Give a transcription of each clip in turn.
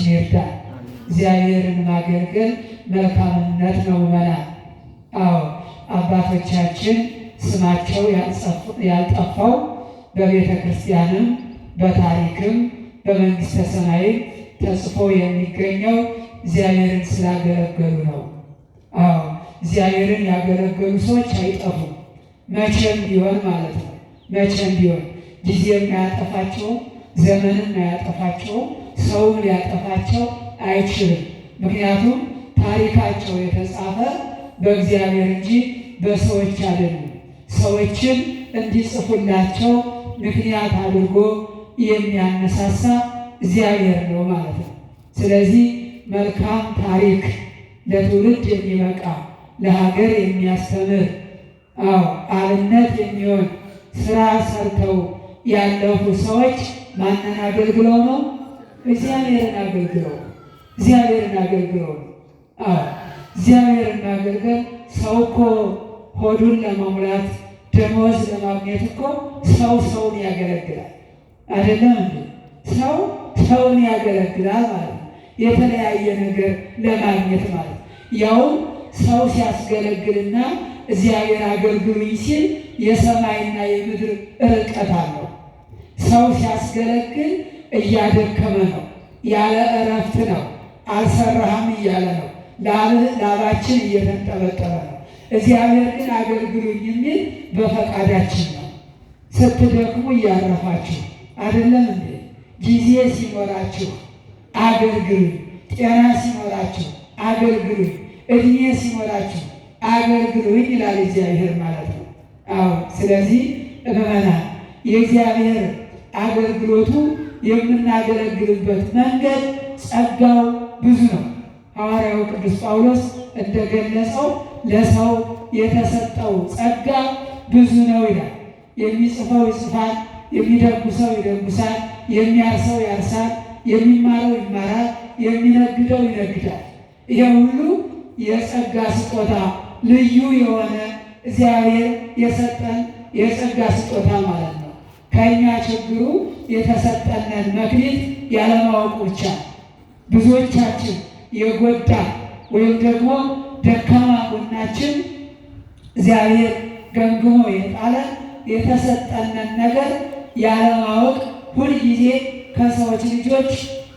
ይርዳል። እግዚአብሔርን ማገልገል መልካምነት ነው ይመናል። አዎ አባቶቻችን ስማቸው ያልጠፋው በቤተ ክርስቲያንም በታሪክም በመንግሥተ ሰማይም ተጽፎ የሚገኘው እግዚአብሔርን ስላገለገሉ ነው። አዎ እግዚአብሔርን ያገለገሉ ሰዎች አይጠፉም፣ መቼም ቢሆን ማለት ነው። መቼም ቢሆን ጊዜ የማያጠፋቸው፣ ዘመንም አያጠፋቸው፣ ሰውም ሊያጠፋቸው አይችልም። ምክንያቱም ታሪካቸው የተጻፈ በእግዚአብሔር እንጂ በሰዎች አይደለም። ሰዎችን እንዲጽፉላቸው ምክንያት አድርጎ የሚያነሳሳ እግዚአብሔር ነው ማለት ነው። ስለዚህ መልካም ታሪክ ለትውልድ የሚበቃ ለሀገር የሚያስተምር አብነት የሚሆን ስራ ሰርተው ያለፉ ሰዎች ማንን አገልግለው ነው? እግዚአብሔርን አገልግለው። እግዚአብሔርን አገልግለው ነው። እግዚአብሔርን ማገልገል ሰው እኮ ሆዱን ለመሙላት ደመወዝ ለማግኘት እኮ ሰውን ያገለግላል አይደለም እንዴ? ሰው ሰውን ያገለግላል ማለት ነው። የተለያየ ነገር ለማግኘት ማለት ነው። ያውም ሰው ሲያስገለግልና እግዚአብሔር አገልግሉኝ ሲል የሰማይና የምድር ርቀት አለው። ሰው ሲያስገለግል እያደከመ ነው፣ ያለ እረፍት ነው፣ አልሰራህም እያለ ነው፣ ላባችን እየተንጠበጠበ ነው። እግዚአብሔር ግን አገልግሉኝ የሚል በፈቃዳችን ነው። ስትደክሙ እያረፋችሁ አይደለም እንዴ? ጊዜ ሲኖራችሁ አገልግሉኝ፣ ጤና ሲኖራችሁ አገልግሉኝ፣ እድሜ ሲኖራችሁ አገልግሉኝ ይላል እግዚአብሔር ማለት ነው። ስለዚህ ምዕመናን የእግዚአብሔር አገልግሎቱ የምናገለግልበት መንገድ ጸጋው ብዙ ነው። ሐዋርያው ቅዱስ ጳውሎስ እንደገለጸው ለሰው የተሰጠው ጸጋ ብዙ ነው ይላል። የሚጽፈው ይጽፋል፣ የሚደጉሰው ይደጉሳል፣ የሚያርሰው ያርሳል፣ የሚማረው ይማራል፣ የሚነግደው ይነግዳል። ይሄ ሁሉ የጸጋ ስጦታ ልዩ የሆነ እግዚአብሔር የሰጠን የጸጋ ስጦታ ማለት ነው። ከእኛ ችግሩ የተሰጠንን መክሊት ያለማወቅ ብቻ ብዙዎቻችን የጎዳ ወይም ደግሞ ደካማ ጎናችን እግዚአብሔር ገምግሞ የጣለ የተሰጠንን ነገር ያለማወቅ ሁልጊዜ ከሰዎች ልጆች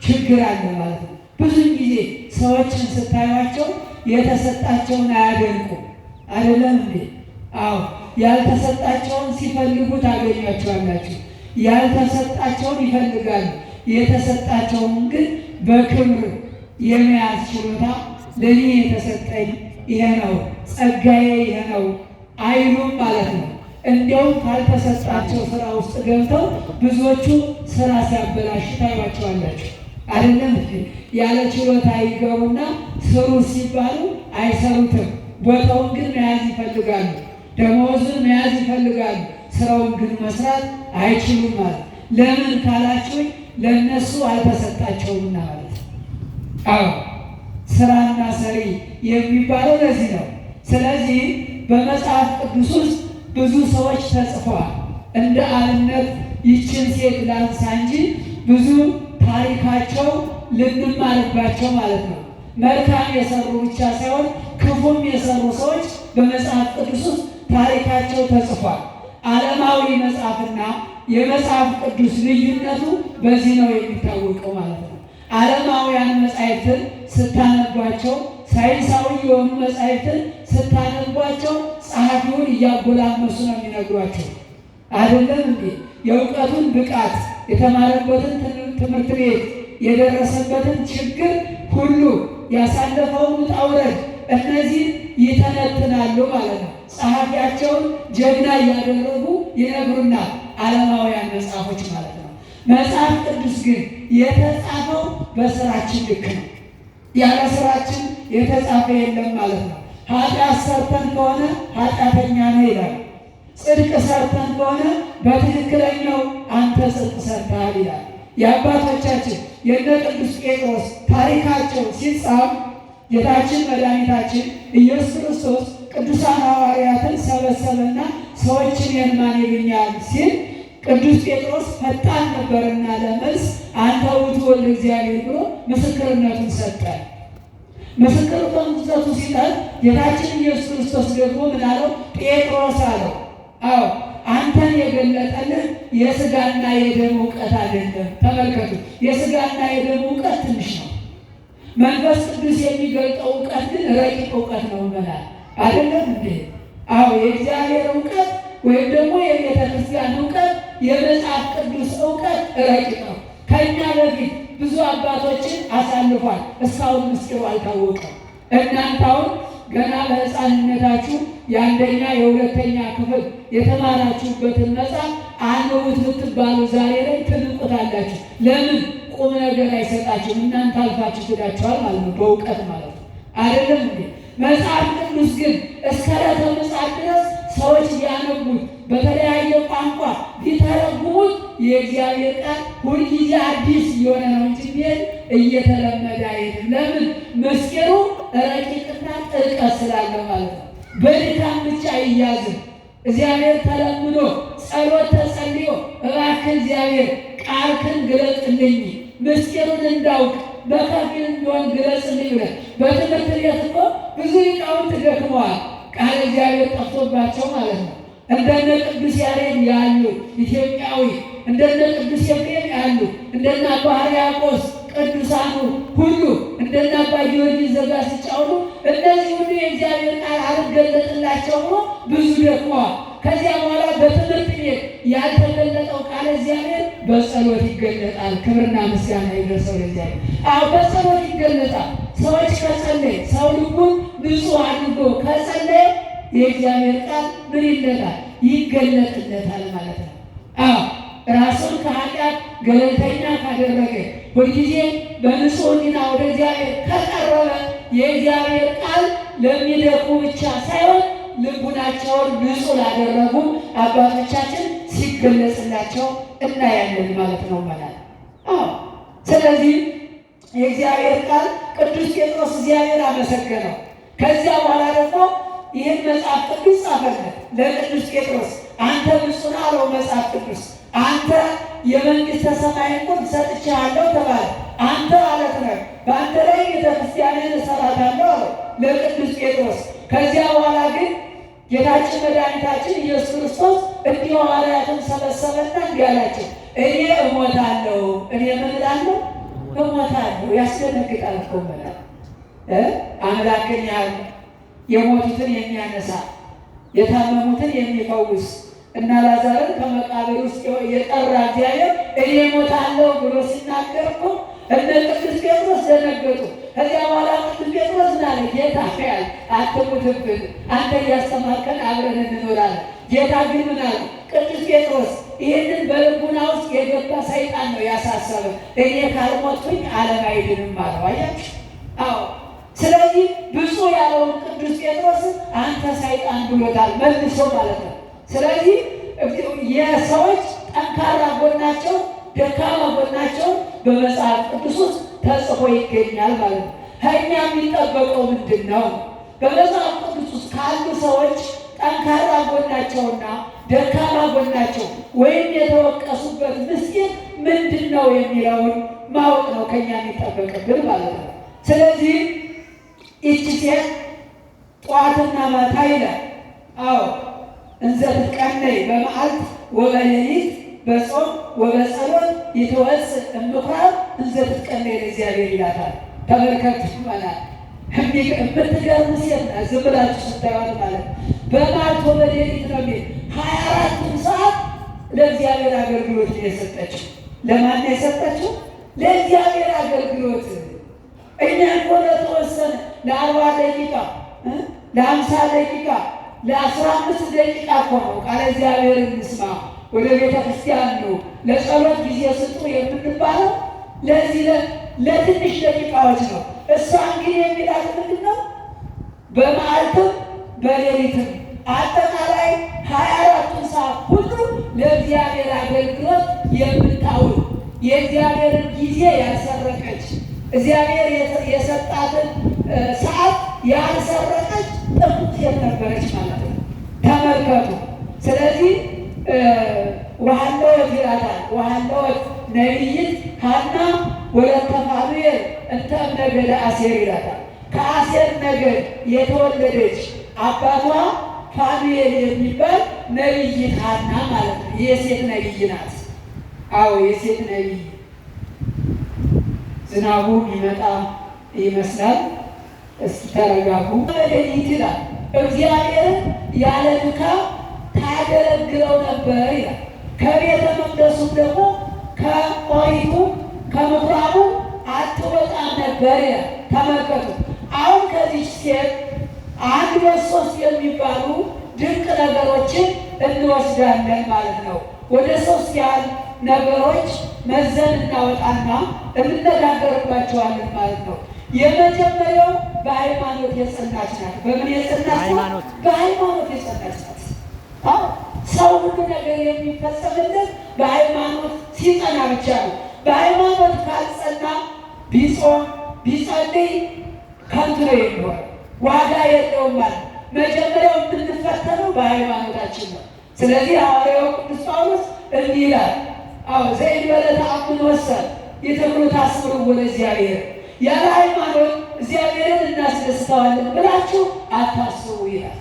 ችግር አለ ማለት ነው። ብዙ ጊዜ ሰዎችን ስታዩቸው የተሰጣቸውን አያደንቁም አይደለም እንዴ? ያልተሰጣቸውን ሲፈልጉ ታገኟቸዋላችሁ። ያልተሰጣቸውን ይፈልጋሉ። የተሰጣቸውን ግን በክብር የመያዝ ችሎታ ለእኔ የተሰጠኝ ይሄ ነው፣ ጸጋዬ ይሄ ነው አይሉም ማለት ነው። እንዲያውም ካልተሰጣቸው ስራ ውስጥ ገብተው ብዙዎቹ ስራ ሲያበላሹ ታዩዋቸዋላችሁ አይደለም እንዴ? ያለ ችሎታ ይገቡና ስሩ ሲባሉ አይሰሩትም። ቦታውን ግን መያዝ ይፈልጋሉ፣ ደመወዙን መያዝ ይፈልጋሉ። ስራውን ግን መስራት አይችሉም ማለት ለምን ካላችሁኝ ለእነሱ አልተሰጣቸውምና ማለት ነው። ስራና ሰሪ የሚባለው ለዚህ ነው። ስለዚህ በመጽሐፍ ቅዱስ ውስጥ ብዙ ሰዎች ተጽፈዋል። እንደ አብነት ይችን ሴት ላንሳ እንጂ ብዙ ታሪካቸው ልንማርባቸው ማለት ነው። መልካም የሰሩ ብቻ ሳይሆን ክፉም የሰሩ ሰዎች በመጽሐፍ ቅዱስ ውስጥ ታሪካቸው ተጽፏል። ዓለማዊ መጽሐፍና የመጽሐፍ ቅዱስ ልዩነቱ በዚህ ነው የሚታወቀው ማለት ነው። ዓለማውያን መጻሕፍትን ስታነቧቸው፣ ሳይንሳዊ የሆኑ መጻሕፍትን ስታነቧቸው ጸሐፊውን እያጎላመሱ ነው የሚነግሯቸው አይደለም እንዴ? የእውቀቱን ብቃት የተማረበትን ትምህርት ቤት የደረሰበትን ችግር ሁሉ ያሳለፈውን ውጣ ውረድ እነዚህ ይተነትናሉ ማለት ነው። ጸሐፊያቸውን ጀግና እያደረጉ ይነግሩናል ዓለማውያን መጽሐፎች ማለት ነው። መጽሐፍ ቅዱስ ግን የተጻፈው በስራችን ልክ ነው። ያለ ስራችን የተጻፈ የለም ማለት ነው። ኃጢአት ሰርተን ከሆነ ኃጢአተኛ ነው ይላል። ጽድቅ ሰርተን ከሆነ በትክክለኛው አንተ ጽድቅ ሰርተሃል ይላል። የአባቶቻችን የእነ ቅዱስ ጴጥሮስ ታሪካቸው ሲጻፍ ጌታችን መድኃኒታችን ኢየሱስ ክርስቶስ ቅዱሳን ሐዋርያትን ሰበሰበና ሰዎችን የማን ይሉኛል ሲል ቅዱስ ጴጥሮስ ፈጣን ነበርና ለመልስ አንተ ውእቱ ወልደ እግዚአብሔር ብሎ ምስክርነቱን ሰጠ። ምስክርነቱ ሲሰጥ ጌታችን ኢየሱስ ክርስቶስ ደግሞ ምን አለው? ጴጥሮስ አለው፣ አዎ አንተን የገለጠልህ የሥጋና የደም እውቀት አይደለም። ተመልከቱ፣ የሥጋና የደም እውቀት ትንሽ ነው። መንፈስ ቅዱስ የሚገልጠው እውቀት ግን ረቂቅ እውቀት ነው ይመላል አይደለም እንዴ? አዎ የእግዚአብሔር እውቀት ወይም ደግሞ የቤተ ክርስቲያን እውቀት የመጽሐፍ ቅዱስ እውቀት ረቂቅ ነው። ከእኛ በፊት ብዙ አባቶችን አሳልፏል። እስካሁን ምስጢሩ አልታወቀም። እናንተ አሁን ገና በሕፃንነታችሁ የአንደኛ የሁለተኛ ክፍል የተማራችሁበትን መጽሐፍ አንብቡት ብትባሉ ዛሬ ላይ ትንቁታላችሁ። ለምን? ቁም ነገር አይሰጣችሁም። እናንተ አልፋችሁ ትሄዳችኋል ማለት ነው፣ በእውቀት ማለት ነው አይደለም እንዴ? መጽሐፍ ቅዱስ ግን እስከ ዕለተ ምጽአት ድረስ ሰዎች ሊያነቡት በተለያየ ቋንቋ ሊተረጉሙት የእግዚአብሔር ቃል ሁልጊዜ አዲስ እየሆነ ነው እንጂ ቢሄድ እየተለመደ አይሄድም። ለምን? ምስጢሩ ረቂቅና ጥልቀት ስላለ ማለት ነው። በድካም ብቻ አይያዝም። እግዚአብሔር ተለምኖ ጸሎት ተጸልዮ እባክህ እግዚአብሔር ቃልህን ግለጽልኝ፣ ምስጢሩን እንዳውቅ በከፊል ቢሆን ግለጽልኝ ብለን በትምህርት ቤት እኮ ብዙ ሊቃውንት ደክመዋል። ቃል እግዚአብሔር ጠፍቶባቸው ማለት ነው። እንደነ ቅዱስ ያሬድ ያሉ ኢትዮጵያዊ፣ እንደነ ቅዱስ ኤፍሬም ያሉ፣ እንደነ አባ ሕርያቆስ ቅዱሳኑ ሁሉ፣ እንደነ አባ ጊዮርጊስ ዘጋስጫ ሁሉ እነዚህ ሁሉ የእግዚአብሔር ቃል አልገለጥላቸው ብሎ ብዙ ደክመዋል። ከዚያ በኋላ በትምህርት ቤት ያልተገለጠው ቃል እግዚአብሔር በጸሎት ይገለጣል። ክብርና ምስጋና ይድረሰው ለእግዚአብሔር። አዎ በጸሎት ይገለጣል። ሰዎች ከጸለይ ሰው ልቡን ንጹሕ አድርጎ ከጸለየ የእግዚአብሔር ቃል ምን ይለታል? ይገለጥለታል ማለት ነው። አዎ ራሱን ከኃጢአት ገለልተኛ ካደረገ ሁልጊዜ በንጹሕ ሕሊና ወደ እግዚአብሔር ከቀረበ የእግዚአብሔር ቃል ለሚደክሙ ብቻ ሳይሆን ልቡናቸውን ንጹሕ ላደረጉ አባቶቻችን ሲገለጽላቸው እናያለን ማለት ነው ማለት። አዎ ስለዚህ የእግዚአብሔር ቃል ቅዱስ ጴጥሮስ እግዚአብሔር አመሰገነው። ከዚያ በኋላ ደግሞ ይህን መጽሐፍ ቅዱስ ጻፈለት ለቅዱስ ጴጥሮስ። አንተ ብፁዕ ነህ አለው መጽሐፍ ቅዱስ። አንተ የመንግሥተ ሰማይን ቁልፍ ሰጥቼሃለሁ ተባለ። አንተ አለት ነህ፣ በአንተ ላይ ቤተ ክርስቲያንን እሠራታለሁ አለው ለቅዱስ ጴጥሮስ። ከዚያ በኋላ ግን ጌታችን መድኃኒታችን ኢየሱስ ክርስቶስ እንዲህ ሐዋርያትን ሰበሰበና እንዲህ አላቸው፣ እኔ እሞታለሁ። እኔ ምን እላለሁ? እሞታለሁ። ያስደነግጣል እኮ መላክ አምላክን ያህል የሞቱትን የሚያነሳ የታመሙትን የሚፈውስ እና ላዛርን ከመቃብር ውስጥ የጠራ እግዚአብሔር እኔ እሞታለሁ ብሎ ሲናገር እኮ እነ ቅዱስ ጴጥሮስ ደነገጡ። ከዚያ በኋላ ቅዱስ ጴጥሮስ ምን አለ? ጌታ ያል አትሙትብን፣ አንተ እያስተማርከን አብረን እንኖራለን። ጌታ ግን ምን አለ? ቅዱስ ጴጥሮስ ይህንን በልቡና ውስጥ የገባ ሰይጣን ነው ያሳሰበ፣ እኔ ካልሞትኩኝ ዓለም አይድንም አለው። አያችሁ? አዎ ስለዚህ ብፁዕ ያለውን ቅዱስ ጴጥሮስ አንተ ሰይጣን ብሎታል መልሶ ማለት ነው። ስለዚህ የሰዎች ጠንካራ ጎናቸው ደካማ ጎናቸው በመጽሐፍ ቅዱስ ውስጥ ተጽፎ ይገኛል ማለት ነው። ከእኛ የሚጠበቀው ምንድን ነው? በመጽሐፍ ቅዱስ ውስጥ ካሉ ሰዎች ጠንካራ ጎናቸውና ደካማ ጎናቸው ወይም የተወቀሱበት ምስጢር ምንድን ነው የሚለውን ማወቅ ነው ከእኛ የሚጠበቅብን ማለት ነው። ስለዚህ ይህች ሴት ጠዋትና ማታ ይላል። አዎ እንዘ ትትቀነይ በመዓልት ወበሌሊት በጾም ወበጸሎት ይትወፅእ እምኩራብ እንዘ ትትቀነይ ለእግዚአብሔር ይላታል። ተመልከቱ ማለት የምትገርም ሴት ናት። ዝም ብላችሁ ስታዩት ማለት በመዓልት ወበሌሊት ነው የሚል 24 ሰዓት ለእግዚአብሔር አገልግሎት የሰጠችው። ለማን ነው የሰጠችው? ለእግዚአብሔር አገልግሎት። እኛ እኮ ለተወሰነ ለ40 ደቂቃ ለ50 ደቂቃ ለ15 ደቂቃ እኮ ነው ቃለ እግዚአብሔር እንስማ፣ ወደ ቤተ ክርስቲያን ነው ለጸሎት ጊዜ ስጡ የምንባለው ለዚህ ለትንሽ ደቂቃዎች ነው። እሷ እንግዲህ የሚላት ምንድን ነው? በመዓልትም በሌሊትም አጠቃላይ 24 ሰዓት ሁሉ ለእግዚአብሔር አገልግሎት የምታውል የእግዚአብሔርን ጊዜ ያልሰረቀች እግዚአብሔር የሰጣትን ሰዓት ያልሰረቀች ጥፍት ነበረች ማለት ነው። ተመልከቱ። ስለዚህ ወሃለወት ይላታል። ወሃለወት ነቢይት ሐና ወለተ ፋኑኤል እንተ እምነገደ አሴር ይላታል። ከአሴር ነገድ የተወለደች አባቷ ፋኑኤል የሚባል ነቢይት ሐና ማለት ነው። የሴት ነቢይ ናት። አዎ የሴት ነቢይ። ዝናቡ ይመጣ ይመስላል። እስኪ ተረጋጉ። ሌሊት ይላል እግዚአብሔርን ያለ ድካም ታገለግለው ነበር ይላል። ከቤተ መቅደሱም ደግሞ ከኦሪቱ ከምኩራቡ አትወጣም ነበር ይላል። ተመልከቱ። አሁን ከዚህ ሴት አንድ በሶስት የሚባሉ ድንቅ ነገሮችን እንወስዳለን ማለት ነው። ወደ ሶስት ያህል ነገሮች መዘን እናወጣና እንነጋገርባቸዋለን ማለት ነው። የመጀመሪያው በሃይማኖት የጸናች ናት። በምን የጸናች ናት? በሃይማኖት የጸናች ናት። ሰው ሁሉ ነገር የሚፈጸምለት በሃይማኖት ሲጸና ብቻ ነው። በሃይማኖት ካልጸና ቢጾም ቢጸልይ ከንቱ ነው የሚሆን፣ ዋጋ የለውም ማለት። መጀመሪያው የምንፈተነው በሃይማኖታችን ነው። ስለዚህ ሐዋርያው ቅዱስ ጳውሎስ እንዲህ ይላል፣ ዘእንበለ ተአምኖ ወሰን ይትክሉ ታስምሩ ለእግዚአብሔር። ያለ ሃይማኖት እግዚአብሔርን እናስደስተዋለን ብላችሁ አታስቡ ይላል።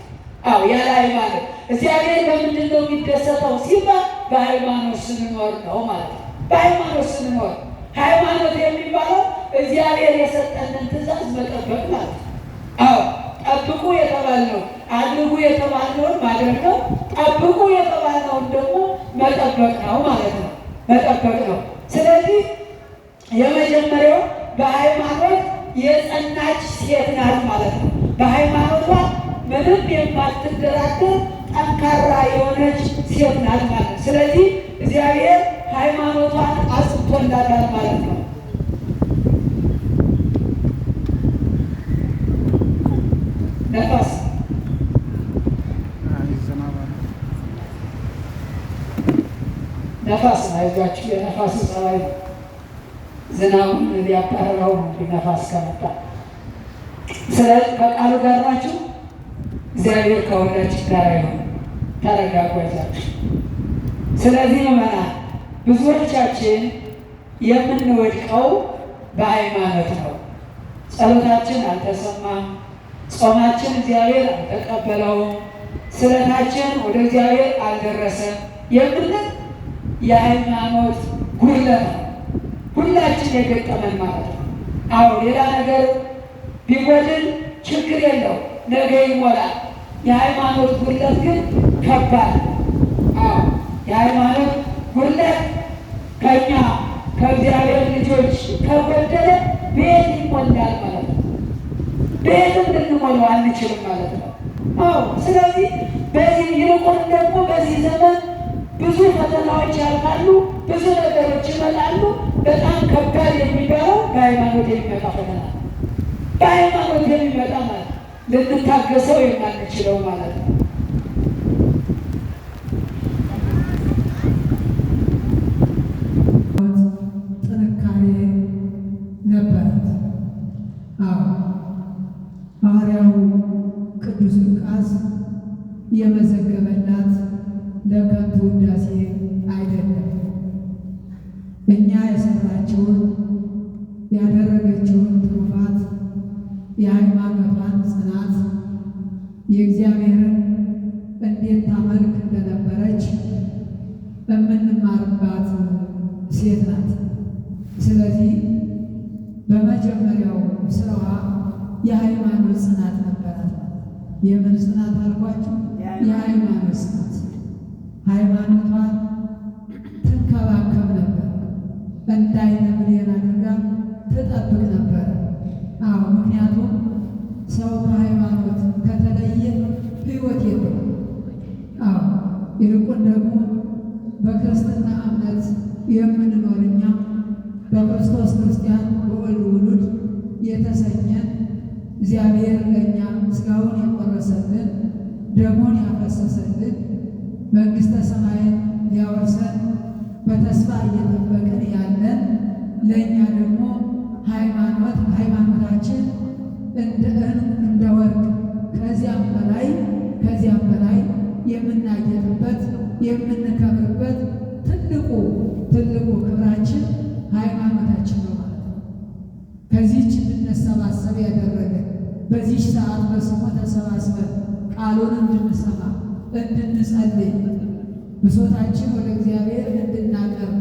ያለ ሃይማኖት እግዚአብሔር በምንድን ነው የሚደሰተው ሲባል በሃይማኖት ስንኖር ነው ማለት ነው። በሃይማኖት ስንኖር፣ ሃይማኖት የሚባለው እግዚአብሔር የሰጠንን ትእዛዝ መጠበቅ ማለት ነው። ጠብቁ የተባልነው አድርጉ የተባልነውን ማድረግ ነው። ጠብቁ የተባልነውን ደግሞ መጠበቅ ነው ማለት ነው። መጠበቅ ነው። ስለዚህ የመጀመሪያው በሃይማኖት የጸናች ሴት ናት ማለት ነው። በሃይማኖቷ ምንም የማትደራደር ጠንካራ የሆነች ሴት ናት ማለት ነው። ስለዚህ እግዚአብሔር ሃይማኖቷን አጽንቶላታል ማለት ነው። ነፋስ ነፋስ አይዟችሁ፣ የነፋስ ጸባይ ዝናቡን ሊያባረረው ነፋስ ከመጣ። ስለዚህ ከቃሉ ጋር ናችሁ። እግዚአብሔር ከሁላችን ጋር ይሁን። ተረጋጉ፣ አይዟችሁ። ስለዚህ ምዕመናን ብዙዎቻችን የምንወድቀው በሃይማኖት ነው። ጸሎታችን አልተሰማም፣ ጾማችን እግዚአብሔር አልተቀበለውም፣ ስለታችን ወደ እግዚአብሔር አልደረሰም የምንል የሃይማኖት ጉድለት ነው ሁላችን የገጠመን ማለት ነው። ሌላ ነገር ቢጎድል ችግር የለው፣ ነገ ይሞላል። የሃይማኖት ጉድለት ግን ከባድ ነው። የሃይማኖት ጉድለት ከኛ ከእግዚአብሔር ልጆች ከጎደለ ቤት ይሞላል ማለት ነው። ቤትም ልንሞላው አንችልም ማለት ነው። ስለዚህ በዚህ ይልቁን ደግሞ በዚህ ዘመን ብዙ ፈተናዎች ያልፋሉ፣ ብዙ ነገሮች ይመጣሉ። በጣም ከባድ የሚባለው በሃይማኖት የሚመጣ ፈተና፣ በሃይማኖት የሚመጣ ማለት ልንታገሰው የማንችለው ማለት ነው። ጥንካሬ ነበራት። ሐዋርያው ቅዱስ ሉቃስ የመዘገበላት ለከንቱ ውዳሴ አይደለም። እኛ የሰራችውን ያደረገችውን ትሩፋት፣ የሃይማኖቷን ጽናት፣ የእግዚአብሔርን እንዴት ታመልክ እንደነበረች የምንማርባት ሴት ናት። ስለዚህ በመጀመሪያው ስራዋ የሃይማኖት ጽናት ነበራት። የምን ጽናት አልኳችሁ? የሃይማኖት ጽናት። ሃይማኖቷን ትንከባከብ ነበር። እንዳይነ ብሌን አድርጋ ትጠብቅ ነበር። ምክንያቱም ሰው ከሃይማኖት ከተለየ ሕይወት የለም። ይልቁን ደግሞ በክርስትና እምነት የምንኖር እኛ በክርስቶስ ክርስቲያን በወልድ ውሉድ የተሰኘን እግዚአብሔር ለእኛ ሥጋውን የቆረሰልን ደሙን ያፈሰሰልን መንግሥተ ሰማይን ሊያወርሰን በተስፋ እየጠበቅን ያለን ለእኛ ደግሞ ሃይማኖታችን እንደ ወርቅ ከዚያም በላይ የምናጌጥበት የምንከብርበት እንድንሰባሰብ ያደረገ በዚህ ሰዓት በስሙ ተሰባስበን ቃሉን እንድንሰማ እንድንጸልይ ብሶታችን ወደ እግዚአብሔር እንድናቀርብ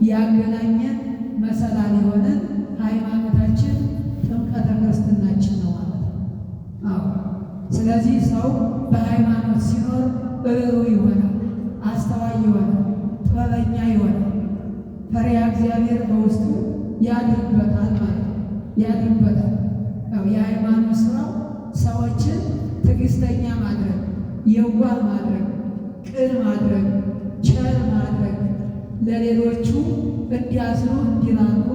ያገናኘን መሰላል የሆነን ሃይማኖታችን ጥምቀተ ክርስትናችን ነው ማለት ነው። አዎ ስለዚህ ሰው በሃይማኖት ሲኖር ርኅሩህ ይሆናል፣ አስተዋይ ይሆናል፣ ጥበበኛ ይሆናል። ፈሪሃ እግዚአብሔር በውስጡ ያድርበታል ማለት ነው። ያድርበታል። የሃይማኖት ስራው ሰዎችን ትዕግስተኛ ማድረግ፣ የዋህ ማድረግ፣ ቅን ማድረግ፣ ቸር ማድረግ፣ ለሌሎቹ እንዲያዝኑ እንዲራሩ፣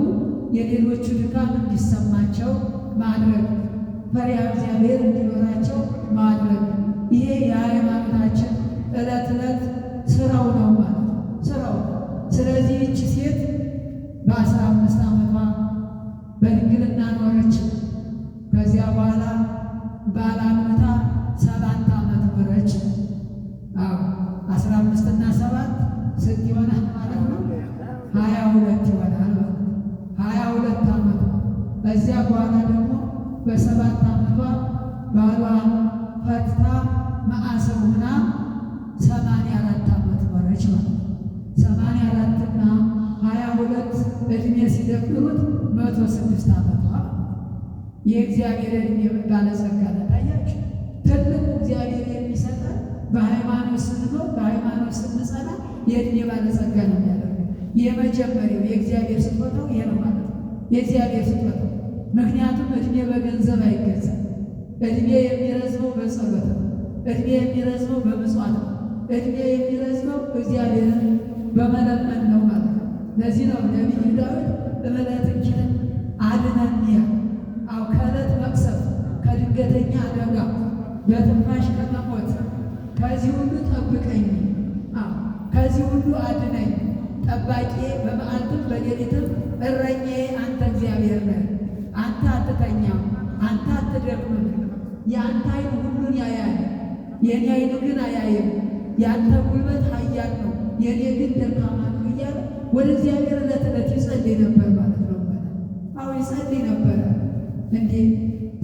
የሌሎቹ ድካም እንዲሰማቸው ማድረግ፣ ፈሪሃ እግዚአብሔር እንዲኖራቸው ማድረግ። ይሄ የሃይማኖታችን ዕለት ዕለት ስራው ነው ማለት ነው። ስራው። ስለዚህ ይህች ሴት በ15 ዓመቷ በድንግልና ኖረች። ከዚያ በኋላ ባል አግብታ 7 ዓመት ኖረች። 15 እና 7 ስንት ይሆናል ማለት ነው? 22 ይሆናል ማለት ነው። 22 ዓመት። በዚያ በኋላ ደግሞ በ7 ዓመቷ ባሏ ፈትታ መዓሰብ ሆና 84 ዓመት ኖረች ማለት ነው። 84 እና 22 ዕድሜ ሲደምሩት 106 ዓመቷ የእግዚአብሔር ዕድሜ ባለጸጋ ነው። ታያችሁ፣ ትልቁ እግዚአብሔር የሚሰጠን በሃይማኖት ስንኖር፣ በሃይማኖት ስንጸና የዕድሜ ባለጸጋ ነው የሚያደርገው። የመጀመሪያው የእግዚአብሔር ስጦታው ይሄ ነው ማለት ነው። የእግዚአብሔር ስጦታው። ምክንያቱም ዕድሜ በገንዘብ አይገዛም። ዕድሜ የሚረዝመው በጸሎት ነው። ዕድሜ የሚረዝመው በምጽዋት ነው። ዕድሜ የሚረዝመው እግዚአብሔርን በመለመን ነው ማለት ነው። ለዚህ ነው ነቢዩ ዳዊት እምዕለትኪ አድኅነኒ፣ አው ከዕለት መቅሰፍት፣ ከድንገተኛ አደጋ፣ በትንፋሽ ከመሞት ከዚህ ሁሉ ጠብቀኝ፣ ከዚህ ሁሉ አድነኝ። ጠባቂ በመዓልትም በሌሊትም እረኛዬ አንተ እግዚአብሔር ነህ። አንተ አትተኛም፣ አንተ አትደክምም። የአንተ ዓይን ሁሉን ያያል፣ የኔ ዓይን ግን አያይም። የአንተ ጉልበት ኃያል ነው፣ የኔ ግን ደካማ ነው እያለ ወደ እግዚአብሔር ዕለት ዕለት ይጸልይ ነበር ማለት ነው። አዎ ይጸልይ ነበረ። እንዴ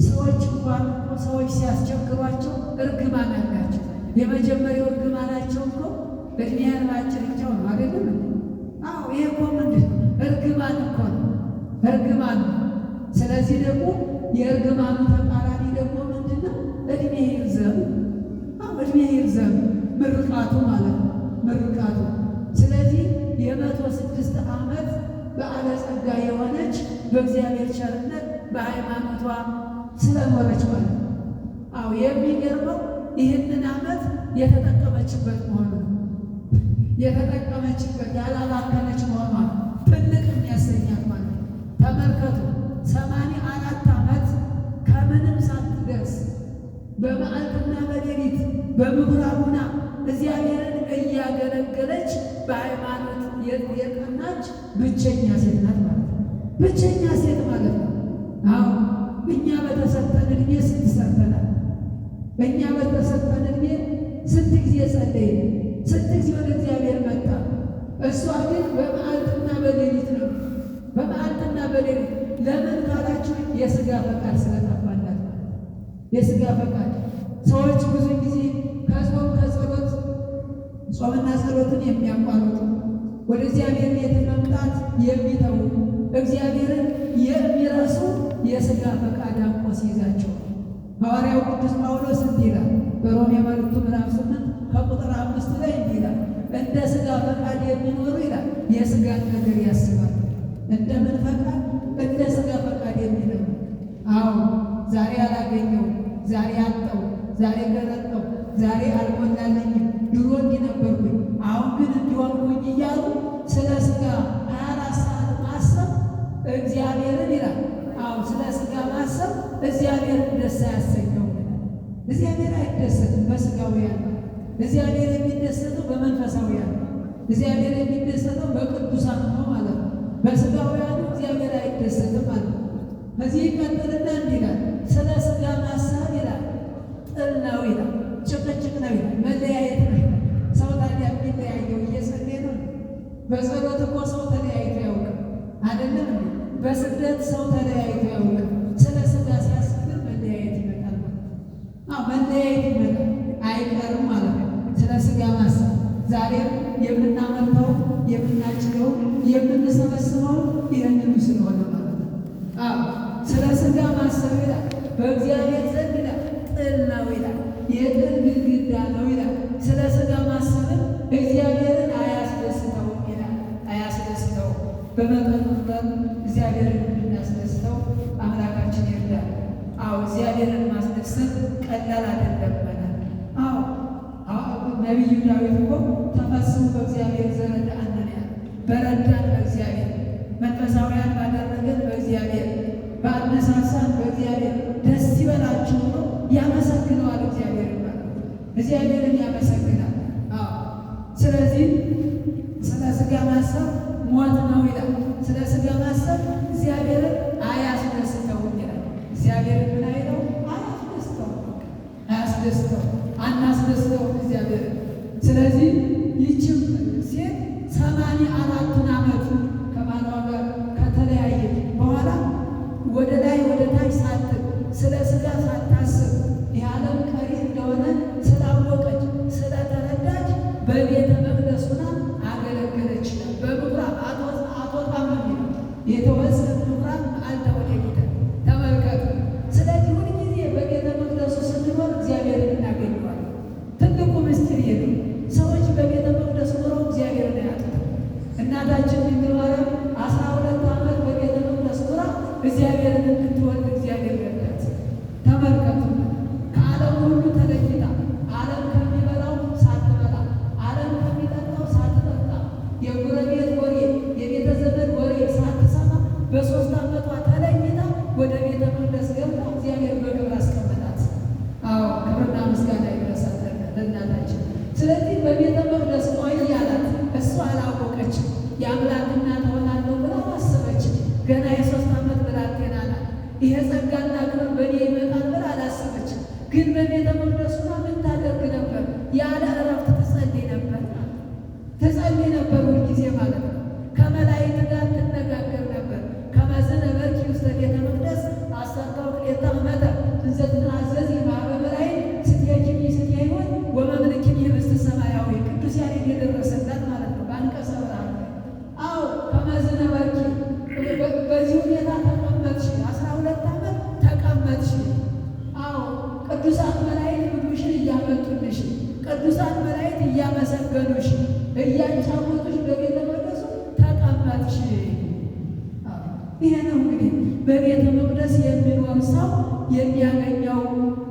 ሰዎች እንኳን እኮ ሰዎች ሲያስቸግሯቸው እርግማን አላቸው። የመጀመሪያው እርግማናቸው እኮ ዕድሜ ያልባቸው ነው አይደለም? አዎ ይሄ እኮ ምንድን ነው? እርግማን እኮ ነው፣ እርግማን ነው። ስለዚህ ደግሞ የእርግማኑ ተቃራኒ ደግሞ ምንድን ነው? ዕድሜ ይርዘም። ዕድሜ ይርዘም ምርቃቱ ማለት ነው፣ ምርቃቱ። ስለዚህ የ106 ዓመት ባለጸጋ የሆነች በእግዚአብሔር ቸርነት በሃይማኖቷ ስለኖረች ማለት ነው። አዎ የሚገርመው ይህንን ዓመት የተጠቀመችበት መሆኑ ነው። የተጠቀመችበት ያላባከነች መሆኗ ትልቅ የሚያሰኛት ማለት ነው። ተመልከቱ፣ 84 ዓመት ከምንም ሳትደርስ በመዓልትና በሌሊት በምኩራቡና እግዚአብሔርን እያገለገለች በሃይማኖት የቀናች ብቸኛ ሴት ናት ማለት ነው። ብቸኛ ሴት ማለት ነው። አዎ እኛ በተሰጠን ዕድሜ ስንት ሰርተናል? እኛ በተሰጠን ዕድሜ ስንት ጊዜ ጸለይን? ስንት ጊዜ ወደ እግዚአብሔር መጣ? እሷ ግን በመዓልትና በሌሊት ነው። በመዓልትና በሌሊት ለምን ካላችሁ የሥጋ ፈቃድ ስለጠፋላት። የሥጋ ፈቃድ ሰዎች ብዙ ጊዜ ከጾም ከጸሎት ጾምና ጸሎትን የሚያቋርጡ ወደ እግዚአብሔር ቤት መምጣት የሚተዉ እግዚአብሔርን የሚረሱ የሥጋ ፈቃድ አንቆ ሲይዛቸው ሐዋርያው ቅዱስ ጳውሎስ እንዲህ ይላል በሮሜ መልእክቱ ምዕራፍ 8 ከቁጥር 5 ላይ እንዲህ ይላል፣ እንደ ሥጋ ፈቃድ የሚኖሩ ይላል የሥጋን ነገር ያስባል። እንደምን ፈቃድ? እንደ ሥጋ ፈቃድ የሚኖሩ። አዎ ዛሬ አላገኘው፣ ዛሬ አጣው፣ ዛሬ ገረጠው፣ ዛሬ አልሞላለኝም፣ ድሮ እንዲህ ነበርኩኝ፣ አሁን ግን እንዲሆንኩኝ እያሉ ስለ ሥጋ 24 ሰዓት ማሰብ እግዚአብሔርን ይላል። አዎ ስለ ሥጋ ማሰብ እግዚአብሔርን ደስ አያሰኘው። እግዚአብሔር አይደሰትም በሥጋውያን፣ እግዚአብሔር የሚደሰተው በመንፈሳውያን፣ እግዚአብሔር የሚደሰተው በቅዱሳን ነው ማለት ነው። በሥጋውያኑ እግዚአብሔር አይደሰትም ማለት ነው። ከዚህ ይቀጥልና እንዲህ ይላል፣ ስለ ሥጋ ማሰብ ይላል ጥል ነው ይላል፣ ጭቅጭቅ ነው ይላል፣ መለያየት ነው ይላል። ሰው ታዲያ የሚለያየው እየጸለየ ነው? በጸሎት እኮ ሰው ተለያይቶ ያውቅም አይደለም? በስደት ሰው ተለያይቶ ያውቅም። ስለ የምንሰበስበው ይህንኑ ስለሆነ ማለት ነው። ስለ ሥጋ ማሰብ ይላል በእግዚአብሔር ዘንድ ይላል ጥል ነው ይላል፣ የጥል ግድግዳ ነው ይላል። ስለ ሥጋ ማሰብን እግዚአብሔርን አያስደስተውም ይላል፣ አያስደስተውም። በመጠኑ እግዚአብሔርን እንድናስደስተው አምላካችን ይርዳል። እግዚአብሔርን ማስደሰት ቀላል አይደለም። ነቢዩ ዳዊት እኮ ተፈስሑ በእግዚአብሔር ዘረዳእነ ያለ በረዳን በእግዚአብሔር መንፈሳውያን ባደረገን በእግዚአብሔር በአነሳሳን በእግዚአብሔር ደስ ይበላችሁ ብሎ ያመሰግነዋል። እግዚአብሔርን ያመሰግናል። ስለዚህ ስለ ሥጋ ማሰብ ሞት ነው ይላል። ስለ ሥጋ ማሰብ እግዚአብሔርን አያስደስተውም ይላል። እግዚአብሔርን ምን አይለው? አያስደስተው፣ አናስደስተውም እግዚአብሔርን። ስለዚህ ይህችም ሴት 84 ዓመቱ ከባሏ ጋር ከተለያየች በኋላ ወደ ላይ ወደ ታች ሳትል ስለ ሥጋ ሳታስብ የዓለም ቀሪ እንደሆነ ስላወቀች ስለተረዳች በቤተ መቅደስ ሆና አገለገለች። በምኩራብ አትወጣም የሚለው የተወሰነ ምኩራብ አልተወደደ። ተመልከቱ። ስለዚህ ሁልጊዜ በቤተ መቅደሱ ስንኖር እግዚአብሔርን እናገኘዋለን። ትልቁ ምስጢር ይሄ ነው። ሰዎች በቤተ መቅደስ ኖረው እግዚአብሔርን አያጡትም። እናታችን ድንግል ማርያም 12 ዓመት በቤተ መቅደስ ኖራ እግዚአብሔርን እንድትወድ እግዚአብሔር ረዳት። ተመልከቱ። ከዓለም ሁሉ ተለይታ ዓለም ከሚበላው ሳትበላ ዓለም ከሚጠጣው ሳትጠጣ የጎረቤት ወሬ የቤተ ዘመድ ወሬ ሳትሰማ በ3 ዓመቷ ተለይታ ወደ ቤተ መቅደስ ገብታ እግዚአብሔር በክብር አስቀመጣት። ክብርና ምስጋና ይድረሳት ለእናታችን። ስለዚህ በቤተ መቅደስ ቆይ አላት። እሷ አላወቀችም። የአምላክ እናት እሆናለሁ ብላ አሰበችም። ገና የ3 ዓመት ብላቴና ናት። ይሄ ጸጋና ክብር በእኔ ይመጣል ብላ አላሰበችም። ግን በቤተ መቅደሱ ምን ታደርግ ነበር? ያለ እረፍት ትጸልይ ነበር። ትጸልይ ነበር ሁልጊዜ ማለት ነው። ከመላእክት ጋር ትነጋገር ነበር። ከመዝነ በርኪ ውስተ ቤተ መቅደስ አሰርተው ክሌተ ዓመተ እንዘ ትናዘዝ ማኅበረ መላእክት ስትሄጂኒ ስትሄይወት ወመምልኪኒ ህብስተ ሰማያዊ ቅዱስ ያሬድ የደረሰላት ማለት ነው። በአንቀጸ ብርሃን ከመዝነ በርኪ በዚህ ሁኔታ ተቀመጥሽ። 12 ዓመት ተቀመጥሽ። ቅዱሳን መላእክት ምግብሽን እያመጡልሽ፣ ቅዱሳን መላእክት እያመሰገኑሽ፣ እያጫወቱሽ በቤተ መቅደሱ ተቀመጥሽ። ይሄ ነው እንግዲህ በቤተ መቅደስ የሚኖር ሰው የሚያገኘው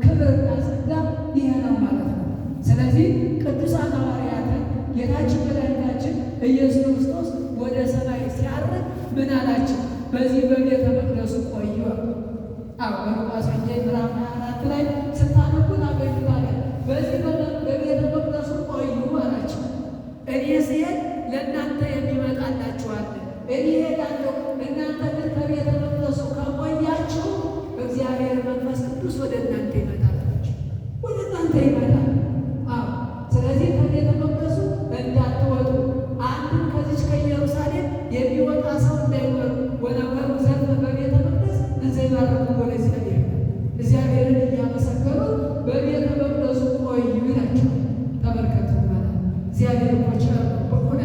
ክብርና ጸጋ ይሄ ነው ማለት ነው። ስለዚህ ቅዱሳን ሐዋርያትን ጌታችን መድኃኒታችን ኢየሱስ ክርስቶስ ወደ ሰማይ ሲያርግ ምን አላቸው? በዚህ በቤተ መቅደሱ ቆዩ። በሉቃስ ወንጌል ምዕራፍ 24 ላይ ስታነቡ ታገኙታላችሁ። በዚህ በቤተ መቅደሱ ቆዩ አላቸው። እኔ ስሄድ ለእናንተ የሚመጣላችሁ አለ። እኔ እሄዳለሁ፣ እናንተ ግን ከቤተ መቅደሱ ከቆያችሁ እግዚአብሔር መንፈስ ቅዱስ ወደ እናንተ ይመጣላችሁ፣ ወደ እናንተ ይመጣል። ስለዚህ ከቤተ መቅደሱ እንዳትወጡ፣ አንድም ከዚች ከኢየሩሳሌም የሚወጣ ሰው እንዳይኖር ወነበሩ ዘንድ በቤተ መቅደስ እንዘ ይባርኩ ወለእግዚአብሔር፣ እግዚአብሔርን እያመሰገኑ በቤተ መቅደሱ ቆዩ ይላቸው። ተመልከቱ ማለት እግዚአብሔር እኮ ቸር ነው። በሆነ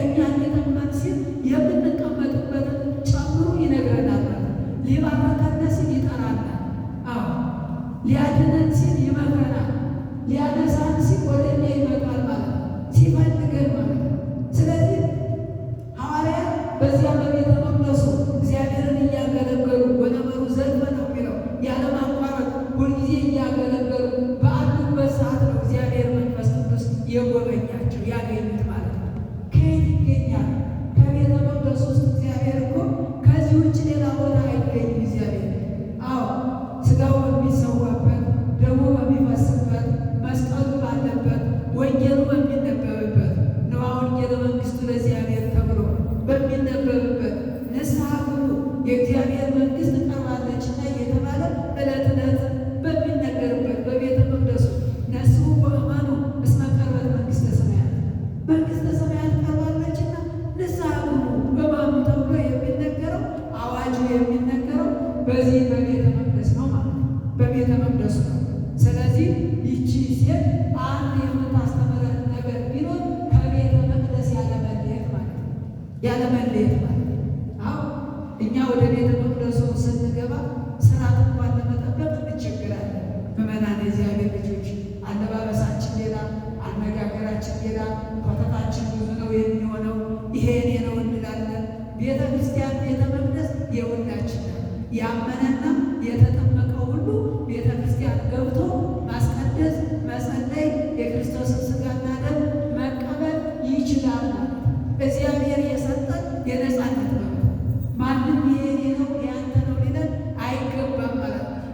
እኛን ሊጠቅመን ሲል የምንቀመጥበትን ጨምሮ ይነግረናል ማለት ሊባርከን ሲል ይጠራናል። ሊያድነን ሲል ይመክረናል። ሊያነሳን ሲል ወደ እኛ ይመጣል ማለት ሲፈልገን ማለት ነው። ስለዚህ ሐዋርያት በዚያ በቤተ መቅደሱ እግዚአብሔርን እያገለገሉ ወነበሩ ዘልፈ ነው የሚለው ያለማቋረጥ ሁልጊዜ እያገለገሉ በአሉበት ሰዓት ነው እግዚአብሔር መንፈስ ቅዱስ የጎበኛቸው ያገኙት ማለት ነው። ከየት ይገኛል? ከቤተ መቅደሱ ውስጥ። እግዚአብሔር እኮ ከዚህ ውጭ ሌላ ቦታ አይገኝም። እግዚአብሔር ሥጋው በሚሰዋበት ደሙ በሚፈስበት መስቀሉ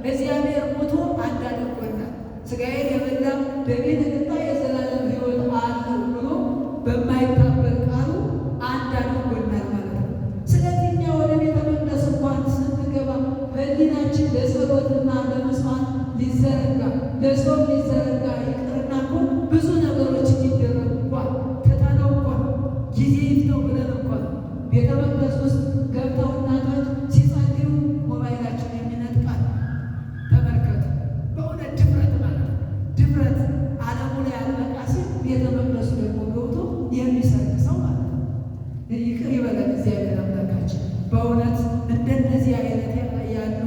እግዚአብሔር ሞቶ አንድ አድርጎናል። ሥጋዬን የበላ ደሜን የጠጣ የዘላለም ሕይወት አለው ብሎ በማይታበል ቃሉ አንድ አድርጎናል ማለት ነው። ስለዚህ እኛ ወደ ቤተ መቅደስ እንኳን ስንገባ ሕሊናችን ለጸሎትና ለመስዋዕት ሊዘረጋ ለጾም ሊዘረጋ ይቅርና እኮ ብዙ ነገሮች የሚደረጉ እንኳን ትተነው እንኳን ጊዜ ይፍተው ብለን እንኳን ቤተ መቅደስ ውስጥ ገብተው እናቶች ሲጸልዩ ሞባይላቸውን የሚነጥቃል። ተመልከቱ። በእውነት ድፍረት ማለት ነው። ድፍረት ዓለሙ ላይ አልበቃ ሲል ቤተ መቅደሱ ደግሞ ገብቶ የሚሰርቅ ሰው ማለት ነው። ይቅር ይበለን እግዚአብሔር አምላካችን። በእውነት እንደነዚህ አይነት ያሉ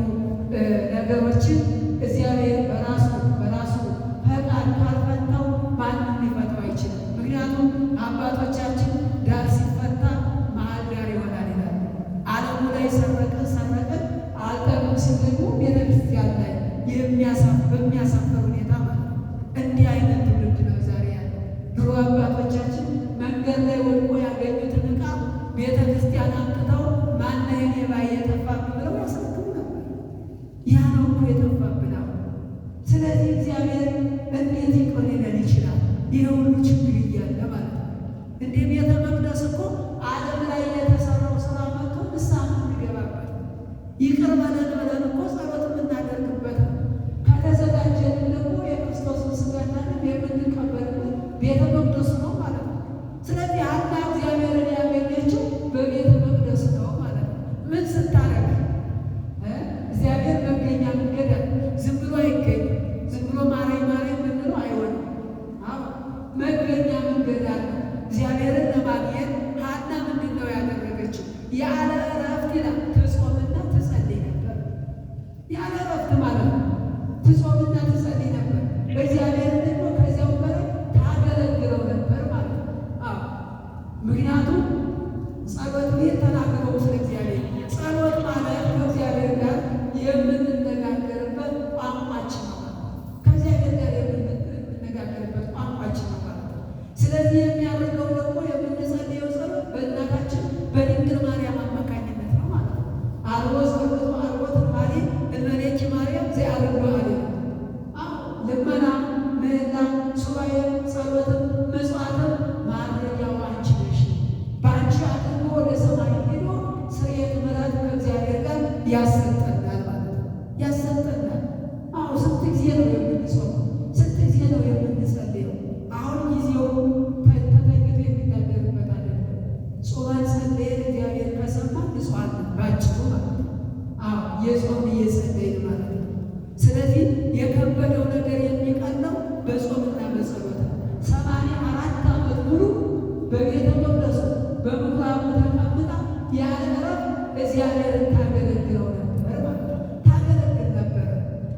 ነገሮችን እግዚአብሔር በራሱ ፈቃድ ካልፈታው ማንም ሊፈታው አይችልም። ምክንያቱም አባቶቻችን ዳር ሲፈታ መሀል ዳር ይሆናል ይላል። ዓለሙ ላይ ሰረቅን አልጠቅም ሲል ደግሞ ቤተክርስቲያን ላይ በሚያሳፍር ሁኔታ ማለት ነው። እንዲህ አይነት ትውልድ ነው ዛሬ ያለ። ድሮ አባቶቻችን መንገድ ላይ ወድቆ ያገኙትን ዕቃ ቤተክርስቲያን አምጥተው ማነው ሌባ የጠፋብን ብለው ያስረክቡ ነበር። ያ ነው እኮ የጠፋብን አሁን። ስለዚህ እግዚአብሔር እንዴት ይቅር ሊለን ይችላል? ይህ ሁሉ ችግር እያለ ማለት ነው። እንደ ቤተ መቅደስ እኮ ዓለም ላይ የተሰራው ስራ መጥቶ ንስሐ የምንገባበት ይቅር በለን ብለን እኮ ጸሎት የምናደርግበት ከተዘጋጀን ደግሞ የክርስቶስን ሥጋና ደም የምንቀበልበት ቤተ መቅደሱ ነው ማለት ነው። ስለዚህ ሐና እግዚአብሔርን ያገኘችው በቤተ መቅደስ ነው ማለት ነው። ምን ስታረግ እግዚአብሔር መገኛ መንገድ ዝም ብሎ አይገኝም። ዝም ብሎ ማረኝ የምንለው አይሆንም። መገኛ መንገድ አለ። እግዚአብሔርን ለማግኘት ሐና ምንድን ነው ያደረገችው? ያለ እረፍት ይላል ትጾምና ትጸልይ ነበር። ያለ እረፍት ማለት ነው ትጾምና ትጸልይ ነበር። እግዚአብሔርን ደግሞ ከዚያው በላይ ታገለግለው ነበር ማለት ነው። ምክንያቱም ጸሎት ቤት ተናግረው ስለ እግዚአብሔር ጸሎት ማለት ከእግዚአብሔር ጋር የምንነጋገርበት ቋንቋችን ነው። ከእግዚአብሔር ጋር የምንነጋገርበት ቋንቋችን ነው ማለት ነው። ስለዚህ የሚያደርገው ደግሞ የምንጸልየው ጸሎት በእናታችን በድንግል ማርያም አማካኝነት ነው ማለት ነው። አልቦ ጸሎቱ አልቦ ትርጓሜ እመቤኪ ማርያም ዘያርጎ አለ። ልመና፣ ምህላ፣ ሱባኤ፣ ጸሎትም ምጽዋትም ማድረጊያው አንቺ ነሽ። በአንቺ አድርጎ ወደ ሰማይ ሄዶ ስርየት ምሕረት ከእግዚአብሔር ጋር ያሰጠናል ማለት ነው። ያሰጠናል። ስንት ጊዜ ነው የምንጾመው? ስንት ጊዜ ነው የምንጸልየው? አሁን ጊዜው ተተኝቶ የሚታደርበት አይደለም። ጾመን ጸልየን እግዚአብሔር ከሰማ ንጹሐን ባጭሩ ማለት ነው። የጾም እየጸለይን ማለት ነው። ስለዚህ የከበደው ነገር የሚቀለው በጾምና በጸሎት ነው። 84 ዓመት ሙሉ በቤተ መቅደሱ በምኩራቡ ተቀምጣ ያለ እረፍት እግዚአብሔርን ታገለግለው ነበር ማለት ነው። ታገለግል ነበር።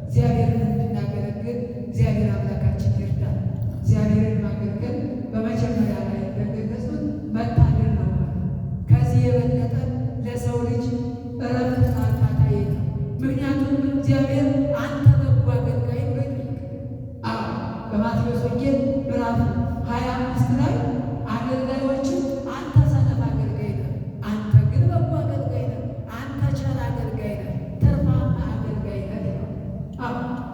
እግዚአብሔርን እንድናገለግል እግዚአብሔር አምላካችን ይርዳል። እግዚአብሔርን ማገልገል በመጀመሪያ ላይ እንደገለጹት መታደል ነው ማለት ነው። ከዚህ የበለጠ ለሰው ልጅ እረፍት ማርካታ የለም። ምክንያቱም እግዚአብሔር አንተ በጎ አገልጋይ ብሎ ይጠይቃል። በማቴዎስ ወንጌል ምዕራፍ 25 ላይ አገልጋዮችን አንተ ሰነፍ አገልጋይ ነህ፣ አንተ ግን በጎ አገልጋይ ነህ፣ አንተ ቸር አገልጋይ ነህ፣ ትርፋማ አገልጋይ ነህ።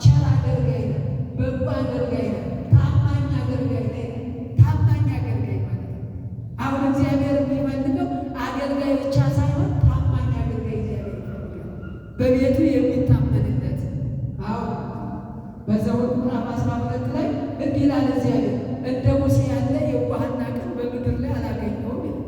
ቸር አገልጋይ ነህ፣ በጎ አገልጋይ ነህ፣ ታማኝ አገልጋይ ነህ። ታማኝ አገልጋይ ማለት ነው። አሁን እግዚአብሔር የሚፈልገው አገልጋይ ብቻ ሳይሆን ታማኝ አገልጋይ እግዚአብሔር ይፈልጋል። በቤቱ የሚታመንለት። በዘኍልቍ ምዕራፍ 12 ላይ እንዲህ ይላል እግዚአብሔር እንደ ሙሴ ያለ የዋህና ቅን በምድር ላይ አላገኘሁም ይላል።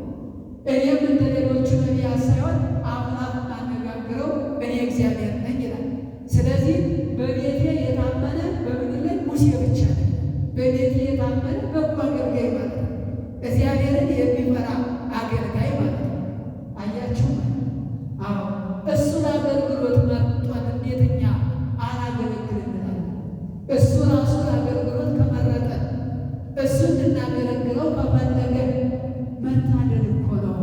እኔም እንደ ሌሎቹ ነቢያት ሳይሆን አምላክ አነጋግረው እኔ እግዚአብሔር ነኝ ይላል። ስለዚህ በቤቴ የታመነ በምድር ላይ ሙሴ ብቻ ነው። በቤቴ የታመነ በጎ አገልጋይ ማለት ነው። እግዚአብሔርን የሚፈራ አገልጋይ ማለት ነው። አያችሁ ማለት እሱን አገልግሎት መርጧል። እንዴት እኛ አላገለግልም? እሱ ራሱ አገልግሎት ከመረጠ እሱ እንድናገለግለው ከፈለገ መታደል እኮ ነው።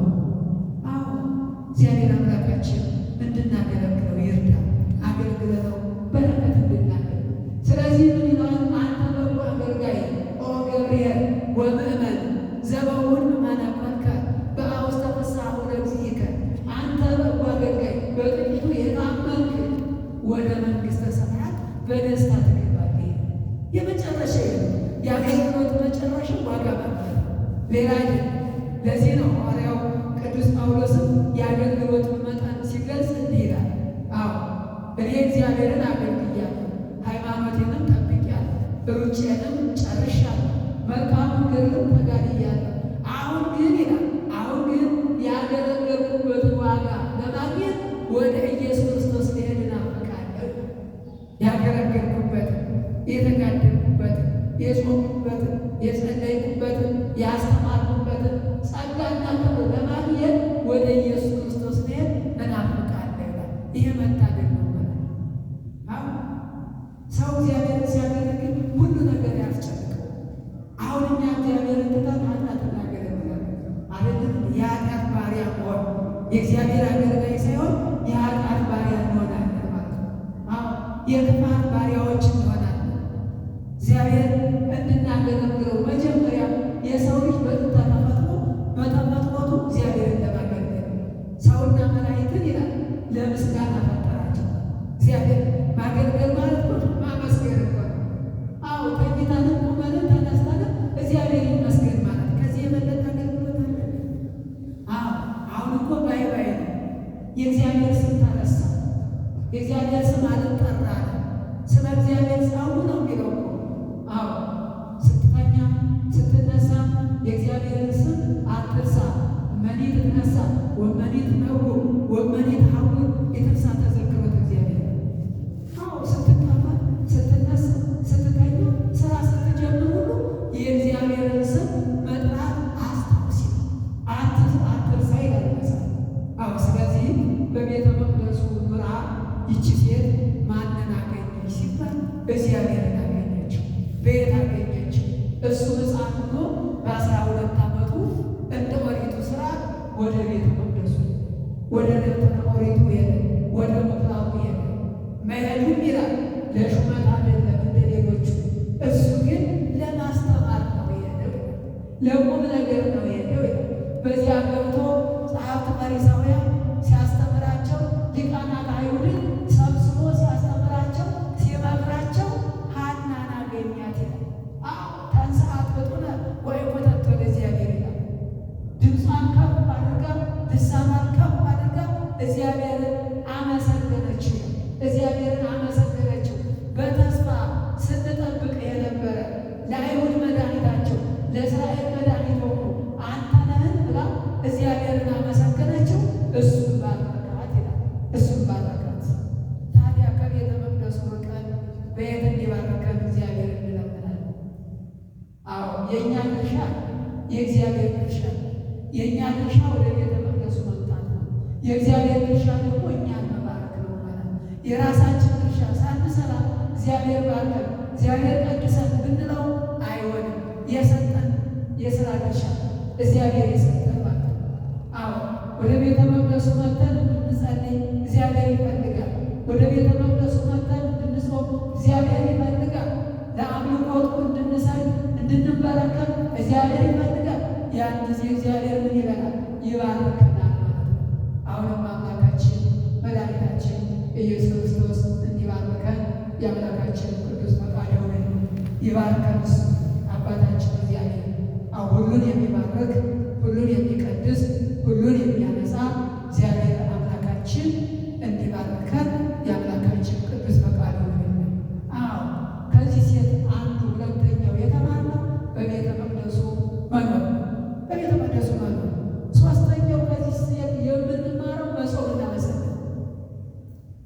እግዚአብሔር አምላካችን እንድናገለግለው ይርዳል። አገልግለነው በረከት እንድናገኝ። ስለዚህ ምን ይለዋል? አንተ በጎ አገልጋይ ኦ ገብርኤል ወምእመን ዘበውን ማናኳልከ በአውስተ ፍስሐሁ ለእግዚእከ። አንተ በጎ አገልጋይ በጥቂቱ የታመንክ ወደ መንግሥተ ሰማያት በደስታ ትገባለህ። የመጨረሻ የአገልግሎት መጨረሻ ዋጋ ማግኘት ሌላ አይደለም። ለዚህ ነው ሐዋርያው ቅዱስ ጳውሎስም የአገልግሎት መጠን ሲገልጽ እንዲህ ይላል። አዎ እኔ እግዚአብሔርን አገልግያለሁ፣ ሃይማኖቴንም ጠብቄአለሁ፣ ሩጫዬንም ጨርሻለሁ፣ መልካሙን ገድልም ተጋድያለሁ። አሁን ግን ይላል ያገለገልኩበትን ዋጋ ለማግኘት ወደ ኢየሱስ ክርስቶስ ልሄድ እናፍቃለሁ። ያገለገልኩበትን፣ የተጋደልኩበትን፣ የጾምኩበትን፣ የጸለይኩበትን፣ ያስተማርኩበትን ጸጋና ክብር ለማግኘት ወደ ኢየሱስ ክርስቶስ ልሄድ እናፍቃለሁ። ይህ መታደል ነው ማለት ነው። ሰው እግዚአብሔርን ሲያገለግል ሁሉ ነገር ያስጨንቀው። አሁን እኛ እግዚአብሔርን ትተን ኃጢአት እናገለግላለን አይደለም። የኃጢአት ባሪያ መሆን የእግዚአብሔር አገልጋይ ሳይሆን የኃጢአት ባሪያ እንሆናለን ማለት ነው። የክፋት ባሪያዎች እንሆናለን። እግዚአብሔር እንድናገለግለው መጀመሪያ የሰው ልጅ በጥንተ ተፈጥሮቱ እግዚአብሔርን ለማገልገል ሰውና መላእክትን ይላል ለምስጋና ፈጠራቸው። እግዚአብሔር ማገልገል ማለት ማመስገን እኮ ነው። አዎ ተኝተንም ቁመንም ተነስተንም እግዚአብሔር ይመስገን ማለት ከዚህ የበለጠ አገልግሎት አለ? አሁን እኮ ባይ ነው። የእግዚአብሔር ስም ተረሳ፣ የእግዚአብሔር ስም አልጠራ። ስለ እግዚአብሔር ጻፉ ነው የሚለው እኮ። አዎ ስትተኛ ስትነሳ የእግዚአብሔርን ስም አትርሳ። እመኒ ትነሳ ወመኒ ትነውር ወመኒ ትሐውር የተርሳ ተዘክሮት እግዚአብሔር። አዎ ስትቀመጥ፣ ስትነሳ፣ ስትተኛ፣ ስራ ስትጀምር ሁሉ የእግዚአብሔርን ስም መጥራት አስታውሲ፣ አትርሳ ይላል መጽሐፍ። አዎ ስለዚህ በቤተ መቅደሱ ኑራ ይቺ ሴት ማንን አገኘች ሲባል እግዚአብሔርን አገኘችው። ቤት አገኘችው። እሱ ሕፃን ሆኖ በ12 ዓመቱ እንደ ኦሪቱ ሥርዓት ወደ ቤተ መቅደሱ ወደ ደብተራ ኦሪቱ ሄደ፣ ወደ ምኵራቡ ሄደ። መሄዱም ይላል ለሹመት አይደለም እንደ ሌሎቹ። እሱ ግን ለማስተማር ነው የሄደው፣ ለቁም ነገር ነው የሄደው። በዚያ ገብቶ ጸሐፍት ፈሪሳውያን ሲያስተምራቸው፣ ሊቃናት አይሁድን ሰብስቦ ሲያስተምራቸው፣ ሲመክራቸው ሐናን አገኛት ይላል። ተንሥአት ፍጡነ ወኢኮተቶ ለእግዚአብሔር ይላል። ድምጿን ከፍ አድርጋ ልሳኗን ከፍ አድርጋ እግዚአብሔርን አመሰገነችው። እግዚአብሔርን አመሰገነችው። በተስፋ ስንጠብቅ የነበረ ለአይሁድ መድኃኒታቸው ለእስራኤል መድኃኒት ሆኖ አንተ ነህን ብላ እግዚአብሔርን አመሰገነችው። እሱን ባረካት ይላል። እሱን ባረካት። ታዲያ ከቤተ መቅደሱ ርቀን በየት እንዲባርከን እግዚአብሔር እንለምናለን። አዎ የእኛ ድርሻ የእግዚአብሔር ድርሻ፣ የእኛ ድርሻ ወደ ቤተ መቅደሱ መምጣት ነው። የእግዚአብሔር ድርሻ ደግሞ እኛን መባረክ ነው ማለት ነው። የራሳችን ድርሻ ሳንሰራ እግዚአብሔር ባርከን እግዚአብሔር ቀድሰን ብንለው አይሆንም። የሰጠን የሥራ ድርሻ እግዚአብሔር የሰጠን ማለት ነው። አዎ ወደ ቤተ መቅደሱ መጥተን እንድንጸልይ እግዚአብሔር ይፈልጋል። ወደ ቤተ መቅደሱ መጥተን እንድንጾም እግዚአብሔር ይፈልጋል። ለአምልኮቱ እንድንሰግድ እንድንበረከት እግዚአብሔር ይፈልጋል። ያን ጊዜ እግዚአብሔር ምን ይለናል? ይባርከናል ማለት ነው። አሁንም አምላካችን መድኃኒታችን ኢየሱስ ክርስቶስ እንዲባርከን የአምላካችን ቅዱስ ፈቃድ ሆነ። ይባርከን እሱ አባታችን እግዚአብሔር። ሁሉን የሚባርክ ሁሉን የሚቀድስ ሁሉን የሚያነጻ እግዚአብሔር አምላካችን እንዲባርከን የአምላካችን ቅዱስ ፈቃድ ሆነ። ከዚህ ሴት አንዱ ሁለተኛው የተማርነው በቤተ መቅደሱ መኖር፣ በቤተ መቅደሱ መኖር። ሶስተኛው ከዚህ ሴት የምንማረው መጾምና መጸለይ፣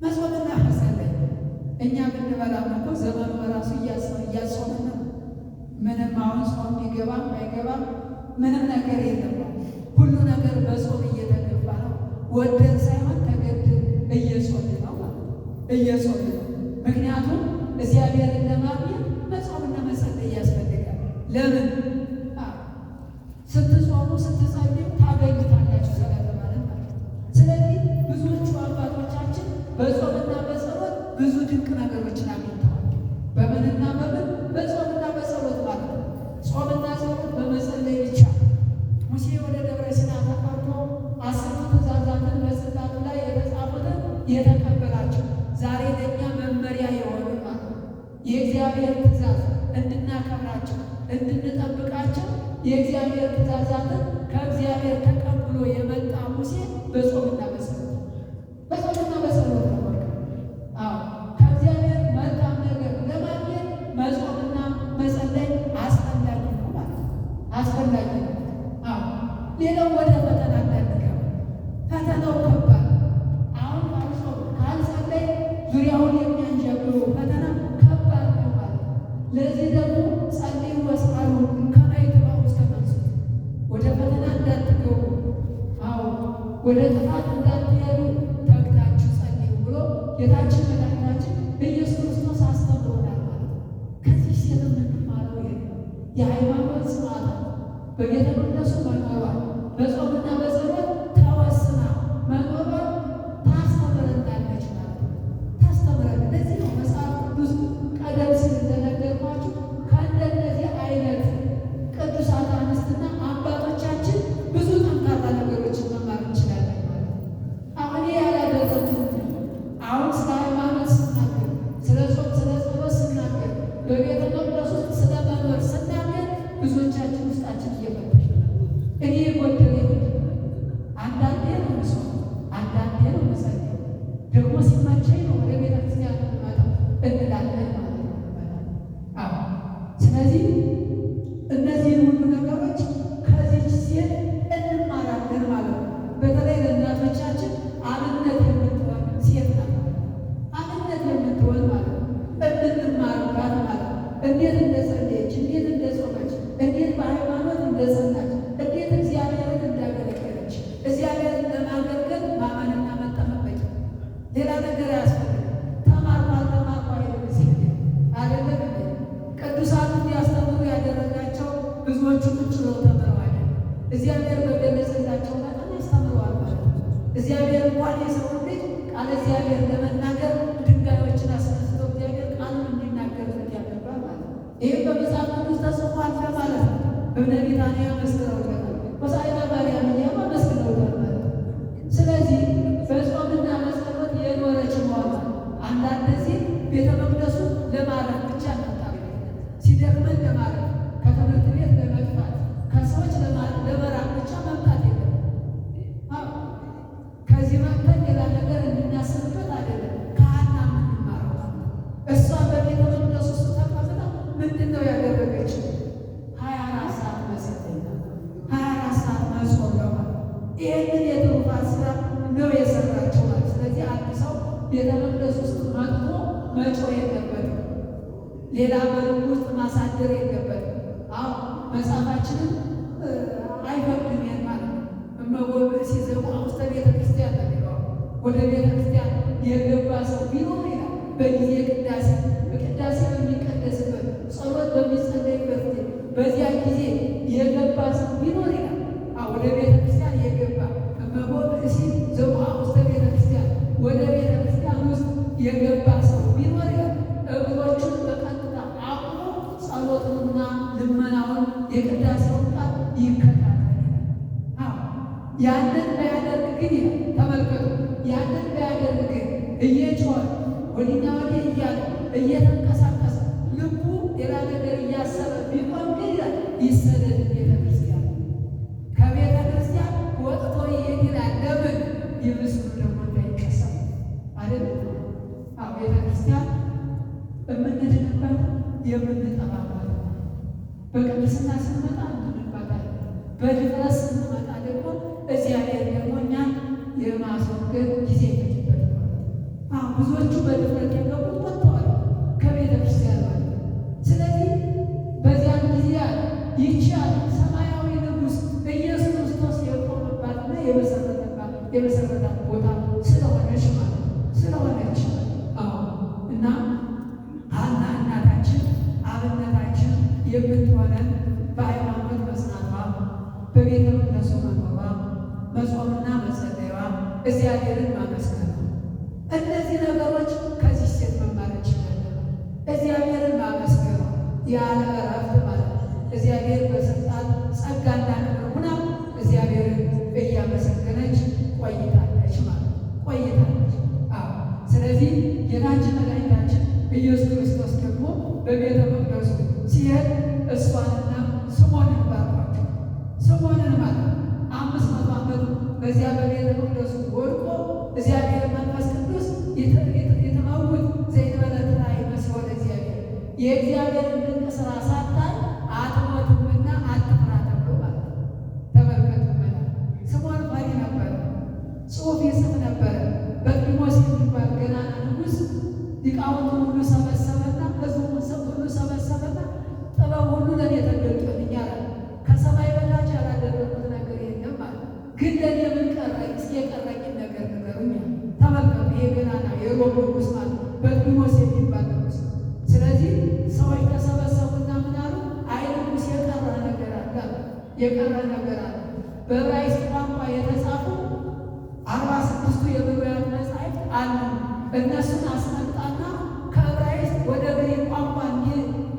መጾምና መጸለይ። እኛ ብንበላም እኮ ዘመኑ በራሱ እያጾምን ነው። ምንም አሁን ጾም ቢገባም አይገባም ምንም ነገር የለም። ሁሉ ነገር በጾም እየተገባ ነው። ወደን ሳይሆን ተገድን እየጾምን ነው ማለት ነው። እየጾምን ነው። ምክንያቱም እግዚአብሔርን ለማግኘት መጾምና መጸለይ ያስፈልጋል። ለምን? ስትጾሙ ስትጸልዩ ታገኙታላችሁ ስለተባለ ማለት ነው። ስለዚህ ብዙዎቹ አባቶቻችን በጾምና በጸሎት ብዙ ድንቅ ነገሮችን አግኝተዋል። በምንና በምን? በጾምና በጸሎት ማለት ነው። ጾምና ጸሎት በመጸለይ ብቻ ሙሴ ወደ ደብረ ሲና ተጠርቶ 10ቱ ትእዛዛትን በጽላቱ ላይ የተጻፉትን የተቀበላቸው ዛሬ ለእኛ የእግዚአብሔር ትእዛዝ እንድናከብራቸው እንድንጠብቃቸው የእግዚአብሔር ትእዛዛትን ከእግዚአብሔር ተቀብሎ የመጣ ሙሴ በጾምና በጸሎት ነው። ከእግዚአብሔር መልካም ነገር ለማግኘት መጾምና መጸለይ አስፈላጊ ነው ማለት ነው። አስፈላጊ ነው። ሌላው ወደ ፈተና እንዳንገባ፣ ፈተናው ከባድ አሁን ካልጸለይ ዙሪያውን የሚያንዣብበው ፈተና ከባድ ነው ማለት ነው። ለዚህ ደግሞ ጸልዩ ወስአሉ ከመ ይትበኡ ውስተ መንሱት፣ ወደ ፈተና እንዳትገቡ፣ ወደ ጥፋት እንዳትሄዱ ተግታችሁ ጸልዩ ብሎ ጌታችን መድኃኒታችን ኢየሱስ ክርስቶስ አስተምሮናል ማለት ነው። ከዚህ ሴት የምንማረው ይሄ የሃይማኖት ጽናት በቤተ መቅደሱ መኖሯል፣ በጾምና በጸሎት ተወስና መኖሯል ታስተምረናለች ማለት ነው። ታስተምረን ለዚህ ነው መጽሐፍ ቅዱስ ቀደም ሲል እንደነገርኳችሁ ከእንደነዚህ አይነት ቅዱሳት አንስትና አባቶቻችን ብዙ ጠንካራ ነገሮችን መማር እንችላለን ማለት ነው። አሁን ያላደረጉት አሁን ስለ ሃይማኖት ስናገር፣ ስለ ጾም፣ ስለ ጸሎት ስናገር፣ በቤተ መቅደስ ውስጥ ስለ መኖር ስናገር ብዙዎቻችን ውስጣችን እየፈተሽ ነው። እኔ የጎደለኝ አንዳንዴ ነው ምስሉ፣ አንዳንዴ ነው መጸለይ፣ ደግሞ ሲመቸኝ ነው ወደ ቤተ ክርስቲያን የምመጣው እንላለን ማለት ነው። ስለዚህ እነዚህን ሁሉ ነገሮች ከዚች ሴት እንማራለን ማለት ነው። በተለይ ለእናቶቻችን አብነት የምትሆን ሴት ናት። አብነት የምትሆን ማለት ነው። እንድንማርባት ማለት ነው። እንዴት እንደጸለየች፣ እንዴት እንደጾመች፣ እንዴት በሃይማኖት እንደጸናች፣ እንዴት እግዚአብሔርን እንዳገለገለች። እግዚአብሔርን ለማገልገል ማመንና መጠመቅ ሌላ ነገር አያስፈልግም። ተማርኩ አልተማርኩ አይደለም ሲል አይደለም። ቅዱሳን እንዲያስተምሩ ያደረጋቸው ብዙዎቹ ቁጭ ብለው ተምረው አይደለም። እግዚአብሔር በገለጸላቸው መጠን ያስተምረዋል ማለት ነው። እግዚአብሔር እንኳን የሰውን ልጅ ቃለ እግዚአብሔር ለመናገር ድንጋዮችን አስነስተው እግዚአብሔር ቃሉን እንዲናገርበት ያደርጋል ማለት ነው። ይህም በመጽሐፍ ቅዱስ ተጽፏል ማለት ነው። እብነ ቢታንያ መስክረውታል፣ ሆሳዕና ማርያም እያሉ መስክረውታል ማለት ነው። ስለዚህ በጾምና በጸሎት የኖረች መሆኗ አንዳንድ ጊዜ ቤተ መቅደሱ ለማረፍ ብቻ ነጣ፣ ሲደክመን ለማረፍ፣ ከትምህርት ቤት ለመጥፋት፣ ከሰዎች ለመራቅ ብቻ መምጣት የለም። ከዚህ መጥተን ሌላ ነገር እንድናስብበት አይደለም። ከሐና የምንማረው እሷ በቤተ መቅደስ ውስጥ ተቀምጣ ምንድን ነው ያደረገችው? 24 ሰዓት መጸለይ፣ 24 ሰዓት መጾም ነው። ይህንን የትሩፋት ስራ ነው የሰራችው ማለት። ስለዚህ አንድ ሰው ቤተ መቅደስ ውስጥ መጥቶ መጮህ የለበትም። ሌላ በልብ ውስጥ ማሳደር የለበትም። መጽሐፋችንን አይፈቅድም ይሄን ማለት ነው። እመጎብር ሲዘቁ ውስተ ቤተ ክርስቲያን ነው። ወደ ቤተ ክርስቲያን የገባ ሰው ቢኖር ይላል በጊዜ ቅዳሴ በሚቀደስበት ጸሎት በሚጸለይበት በዚያ ጊዜ የገባ ሰው ቢኖር ይላል ወደ ቤተ ክርስቲያን የገባ እመጎብር ሲዘቁ ውስተ ቤተ ክርስቲያን ወደ ቤተ ክርስቲያን ውስጥ የገባ ሰው ቢኖር ይላል እግሮቹን በቀጥታ አቁሞ ጸሎቱንና ልመናውን የቅዳሴውን ቃል ይከታተል። ያንን ባያደርግ ግን ይላል ተመልከቱ፣ ያንን ባያደርግ ግን እየጮኸ ወዲና ወዲህ እያለ እየተንቀሳቀሰ ልቡ ሌላ ነገር እያሰበ ቢቆም ግን ይላል ይሰደድ ቤተ ክርስቲያን፣ ከቤተ ክርስቲያን ወጥቶ ይሄድ ይላል። ለምን? ይብስሉ ደግሞ እንዳይቀሰም አይደለም። ቤተ ክርስቲያን የምንድንባት የምንጠባባት፣ በቅድስና ስንመጣ እንድንባታለን፣ በድፍረት ስንመጣ ደግሞ እግዚአብሔር ደግሞ እኛን የማስወገድ ጊዜ ይፈጅበት ማለት። ብዙዎቹ በድፍረት የገቡት ወጥተዋል ከቤተ ክርስቲያን ማለት። ስለዚህ በዚያን ጊዜ ይቻል ሰማያዊ ንጉሥ ኢየሱስ ክርስቶስ የቆመባትና የመሰረታት ቦታ ስለሆነች ማለት ስለሆነች እና ሐና እናታችን አብነታችን የምትሆነን በሃይማኖት መጽናቷ፣ በቤተ መቅደሱ መኖሯ፣ መጾምና መጸለይዋ፣ እግዚአብሔርን ማመስገኗ፣ እነዚህ ነገሮች ከዚህ ሴት መማር እንችላለን። እግዚአብሔርን ማመስገኗ ያለ እረፍት ማለት እግዚአብሔር በሰጣት ጸጋና ክብር ሁና እግዚአብሔርን እያመሰገነች ቆይታለች ማለት ቆይታለች። ስለዚህ ጌታችን መድኃኒታችን ኢየሱስ ክርስቶስ ደግሞ በቤተ መቅደሱ ሲሄድ እሷንና ስምዖንን ባርኳቸው። ስምዖንን ማለት 500 ዓመት በዚያ በቤተ መቅደሱ ወድቆ እግዚአብሔር መንፈስ ቅዱስ የተማውት ዘይትበለትና ይመስል ወደ እግዚአብሔር የእግዚአብሔርን ድንቅ ሥራ ሳታይ አትሞትምና አትፍራ ተብሎ ማለት ነው። ተመልከቱ። ስምዖን ፈሪ ነበረ። ጽሑፍ ይጽፍ ነበረ። በርጢሞስ የሚባል ገናና ንጉሥ ሊቃውንቱን ሁሉ ሰበሰበና ሕዝቡን ሁሉ ሰበሰበና ጥበብ ሁሉ ለእኔ ተገልጦልኛል አለ። ከሰማይ በታች ያላደረጉት ነገር የለም አለ። ግን ለእኔ ምን ቀረኝ? እስኪ የቀረኝን ነገር ንገሩኝ። ተመልከቱ። ይሄ ገናና የሮም ንጉሥ ማለት በርጢሞስ የሚባል ንጉሥ። ስለዚህ ሰዎች ተሰበሰቡና ምን አሉ? አይ ንጉሥ የቀረ ነገር አለ፣ የቀረ ነገር አለ። በዕብራይስጥ ቋንቋ የተጻፉ 46ቱ የብሉያት መጻሕፍት አሉ። እነሱን አስመጣና ከዕብራይስጥ ወደ ግሪክ ቋንቋ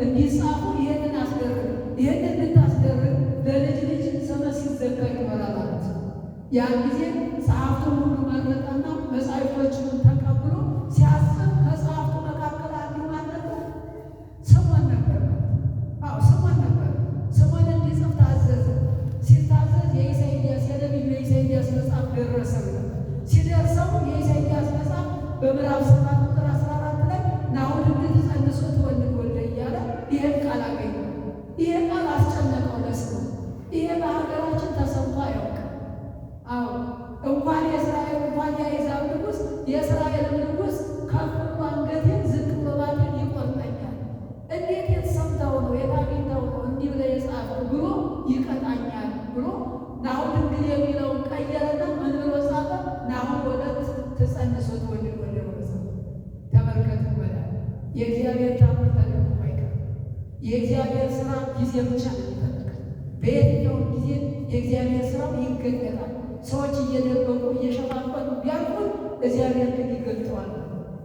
እንዲጻፉ ይህንን አስደርግ። ይህንን ብታስደርግ ለልጅ ልጅ ስምህ ሲዘከር ይኖራል ማለት ነው። ያን ጊዜ ጸሐፍቱን ሁሉ መረጠና መጻሕፍቶችን ተቀብሎ ሲያስብ ከጸሐፍቱ መካከል አንዱ ማለት ነው ስምዖን ነበር። አዎ ስምዖን ነበር። ስምዖን እንዲጽፍ ታዘዘ። ሲታዘዝ የኢሳይያስ የነቢዩ የኢሳይያስ መጽሐፍ ደረሰው። ሲደርሰው የኢሳይያስ መጽሐፍ በምዕራፍ 7 ቁጥር 14 ላይ ናሁ ድንግል ትጸንስ ወትወልድ ወልደ እያለ ይህን ቃል አገኘ። ይሄ ቃል አስጨነቀው ለስምዖን። ይሄ በሀገራችን ተሰምቶ አያውቅም። አዎ እንኳን የእስራኤል እንኳን የአሕዛብ ንጉሥ የእስራኤል ንጉሥ ከፍ ብሎ አንገቴን ዝቅ ብሎ ባቴን ይቆርጠኛል። እንዴት የተሰምተው ነው የታገኝተው ነው እንዲህ ብለህ የጻፍህ ብሎ ይቀጣኛል ብሎ ናሁ ድንግል የሚለውን ቀየረና ምን ብሎ ጻፈ? ናሁ ወለት ትጸንስ ወትወልድ ወልደ ብሎ ጻፈ። ተመልከቱ። በላይ የእግዚአብሔር ታምር ተደርጎ አይቀርም። የእግዚአብሔር ሥራ ጊዜ ብቻ ነው የሚፈልገው። በየትኛውም ጊዜ የእግዚአብሔር ሥራው ይገለጣል። ሰዎች እየደበቁ እየሸፋፈኑ ቢያልፉን እግዚአብሔር ግን ይገልጠዋል።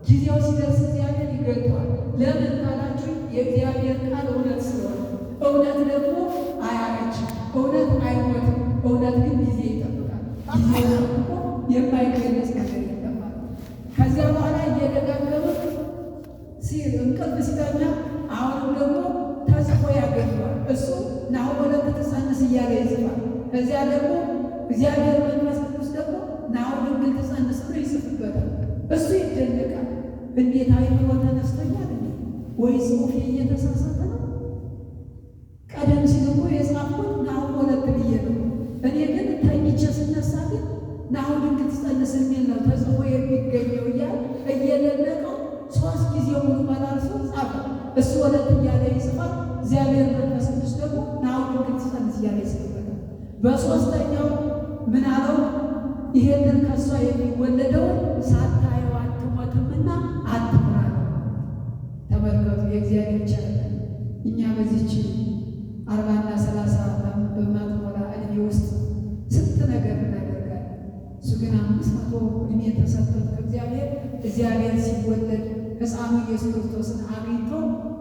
ጊዜው ሲደርስ እግዚአብሔር ይገልጠዋል። ለምን ካላችሁ የእግዚአብሔር ቃል እውነት ስለሆነ፣ እውነት ደግሞ አያረጅም፣ እውነት አይሞትም። እውነት ግን ጊዜ ይጠብቃል። ጊዜ ጠብቆ የማይገለጽ ነገር የለም ማለት ነው። ከዚያ በኋላ እየደጋገመ እንቅልፍ ሲተኛ አሁንም ደግሞ ተጽፎ ያገኘዋል። እሱ ናሁ ወለት ትጸንስ እያለ ይጽፋል። ከዚያ ደግሞ እግዚአብሔር መንፈስ ቅዱስ ደግሞ ናሁ ድንግል ትጸንስ ብሎ ይጽፍበታል። እሱ ይደነቃል። እንዴት አይምሮ ተነስቶኛል ወይ ጽሑፌ እየተሳሳተ ነው? ቀደም ሲል እኮ የጻፍኩት ናሁ ወለት ብዬ ነው። እኔ ግን ተኝቼ ስነሳ ግን ናሁ ድንግል ትጸንስ የሚል ነው ተጽፎ የሚገኘው እያለ እየደነቀው 3 ጊዜ ሙሉ መላልሶ ጻፈ። እሱ ወለት እያለ ይጽፋል። እግዚአብሔር መንፈስ ቅዱስ ደግሞ ናሁ ድንግል ትጸንስ እያለ ይጽፍበታል። በሦስተኛው ምን አለው? ይሄንን ከሷ የሚወለደው ሳታየው አትሞትምና አትፍራ። ተመልከቱ የእግዚአብሔር ቸርነት። እኛ በዚች 40 እና 30 በማትሞላ ዕድሜ ውስጥ ስንት ነገር እናደርጋለን። እሱ ግን 500 ዕድሜ ተሰጥቶት እግዚአብሔር ሲወለድ ሕፃኑ ኢየሱስ ክርስቶስን አግኝቶ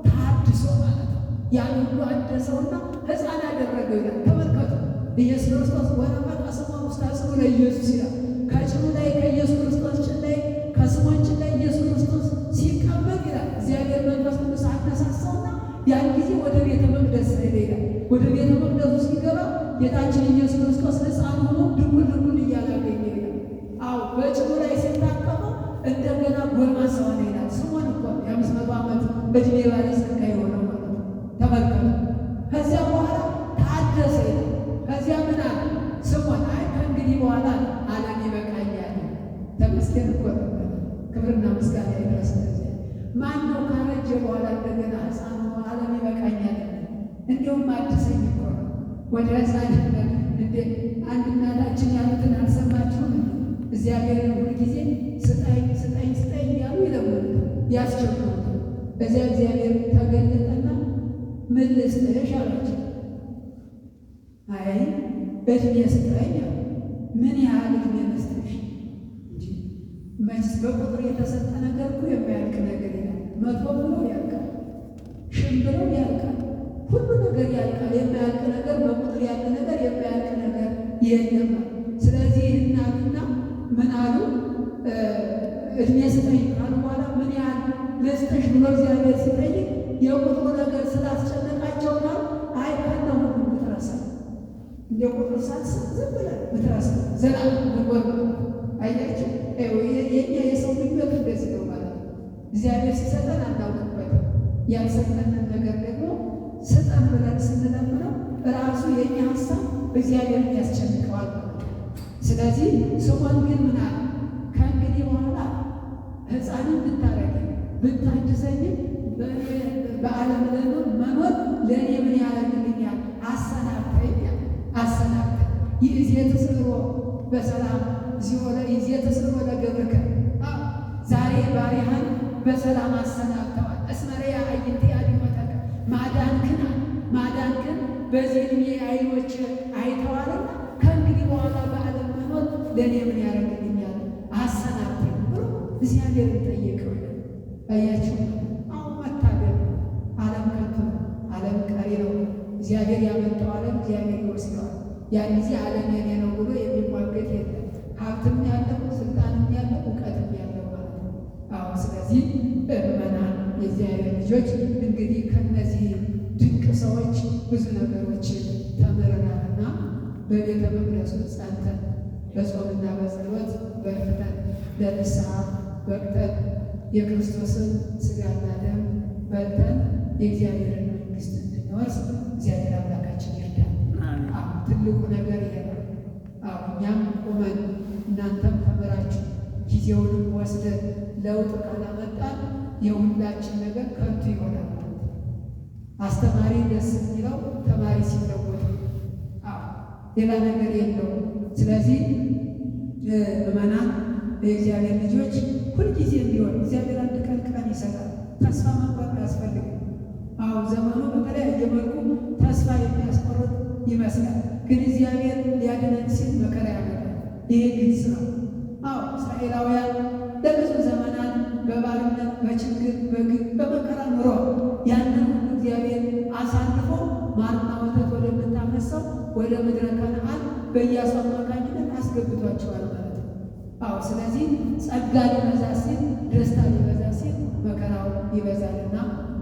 ታድሶ ማለት ነው። ያን ሁሉ አደሰውና ሕፃን አደረገው ይላል። ተመልከቱ ኢየሱስ ክርስቶስ ወረፈቀ ስምዖን ውስተ ጽኑ ለኢየሱስ ይላል። ከጭኑ ላይ ከኢየሱስ ክርስቶስ ጭን ላይ ከስምዖን ጭን ላይ ኢየሱስ ክርስቶስ ሲቀመጥ ይላል እግዚአብሔር መንፈስ ቅዱስ አነሳሳውና ያን ጊዜ ወደ ቤተ መቅደስ ሄደ ይላል። ወደ ቤተ መቅደሱ ሲገባ ጌታችን ኢየሱስ ክርስቶስ ሕፃን ሆኖ ድንጉል ድንጉል እያላገኘ ይላል። አዎ በጭኑ ላይ ሲታቀፈው እንደገና ጎልማሳ ሆነ ይላል። ስምዖን እኮ የ500 ዓመት ዕድሜ ባለጸጋ የሆነው ማለት ነው። ተመልከቱ። ከዚያ በኋላ ታደሰ ይላል። ከዚያ ምን አለ ስምዖን? አይ ከእንግዲህ በኋላ ዓለም ይበቃኛል። ተመስገን እኮ ነበር። ክብርና ምስጋና ይድረስ። ማን ነው ካረጀ በኋላ እንደገና ሕፃን ሆኖ ዓለም ይበቃኛል? እንዲሁም አድሰኝ እኮ ነው ወደ ሕፃንነት። እንዴ አንድ እናታችን ያሉትን አልሰማችሁም? እግዚአብሔርን ሁልጊዜ ስጠኝ ስጠኝ ስጠኝ እያሉ ይለምኑት ያስቸግሩት። በዚያ እግዚአብሔር ተገለጠና ምን ልስጥሽ አላቸው። አይ ዕድሜ ስጠኝ። ምን ያህል ዕድሜ ልስጥሽ እንጂ መች በቁጥር የተሰጠ ነገር እኮ የማያልቅ ነገር ይላል። 100 ብሎ ያልቃል፣ 1000 ብሎ ያልቃል፣ ሁሉ ነገር ያልቃል። የማያልቅ ነገር በቁጥር ያለ ነገር የማያልቅ ነገር የለም። ስለዚህ እናትና ምን አሉ? ዕድሜ ስጠኝ ካሉ በኋላ ምን ያህል ልስጥሽ ብሎ እግዚአብሔር ሲጠይቅ የቁጥሩ ነገር ስላስጨነቃቸው ነው። አይ ከነ ሁሉ ብትረሳ እንደ ቁጥር ሳትስብ ዝም ብለህ ብትረሳ ዘላለም ምንወር አያችሁ። የኛ የሰው ልበት እንደዚህ ነው ማለት ነው። እግዚአብሔር ሲሰጠን አናውቅበት። ያልሰጠንን ነገር ደግሞ ስጠን ብለን ስንለምነው ራሱ የኛ ሀሳብ እግዚአብሔርን ያስጨንቀዋል ማለት ነው። ስለዚህ ስምዖን ግን ምን አለ? ከእንግዲህ በኋላ ሕፃንን ብታረገኝ ብታድሰኝም በዓለም መኖር ለእኔ ምን ያደርግልኛል? አሰናብተኝ አሰናብተኝ። ይእዜ ተስዕሮ በሰላም ዚሆነ ይእዜ ተስዕሮ ለገብርከ። ዛሬ ባሪያህን በሰላም አሰናብተዋል። እስመ ርያ አዕይንቲከ አድኅኖተከ ማዳንክን በዚህ ዕድሜ ዓይኖች አይተዋልና ከእንግዲህ በኋላ በዓለም መኖር ለእኔ ምን ያደርግልኛል? አሰናብተኝ ብሎ እግዚአብሔርን ጠየቀው። አያችሁ፣ አሁን መታገል ዓለም ከንቱ ነው። ዓለም ቀሪ ነው። እግዚአብሔር ያመጣው ዓለም እግዚአብሔር ይወስደዋል። ያን ጊዜ ዓለም የኔ ነው ብሎ የሚሟገት የለም። ሀብትም ያለው ስልጣንም ያለው እውቀትም ያለው ማለት ነው። አሁን ስለዚህ ምእመናን የእግዚአብሔር ልጆች እንግዲህ ከነዚህ ድንቅ ሰዎች ብዙ ነገሮችን ተምረናልና በቤተ መቅደሱ ጸንተን በጾምና በጸሎት በርትተን ለንስሐ በቅተን የክርስቶስን ሥጋና ደም በልተን የእግዚአብሔርን መንግሥት እንድንወርስ እግዚአብሔር አምላካችን ይርዳል። ትልቁ ነገር ይሄ ነው። እኛም ቆመን እናንተም ተምራችሁ ጊዜውንም ወስደን ለውጥ ካላመጣን የሁላችን ነገር ከንቱ ይሆናል። አስተማሪ ደስ የሚለው ተማሪ ሲለወጥ፣ ሌላ ነገር የለውም። ስለዚህ ምእመናን የእግዚአብሔር ልጆች ሁልጊዜም ቢሆን እግዚአብሔር አንድ ቀን ይሰጣል። ተስፋ መቁረጥ አያስፈልግም። ዘመኑ በተለያየ መልኩ ተስፋ የሚያስቆርጥ ይመስላል፣ ግን እግዚአብሔር ሊያድነን ሲል መከራ ያመጣል። ይሄ ግልጽ ነው። እስራኤላውያን ለብዙ ዘመናት በባርነት በችግር በግፍ በመከራ ኑሮ ያንን ሁሉ እግዚአብሔር አሳልፎ ማርና ወተት ወደምታፈሰው ወደ ምድረ ከነዓን በኢያሱ አማካኝነት አስገብቷቸዋል ማለት ነው። ስለዚህ ጸጋ ሊበዛ ሲል ደስታ ሊበዛ ሲል መከራው ይበዛልና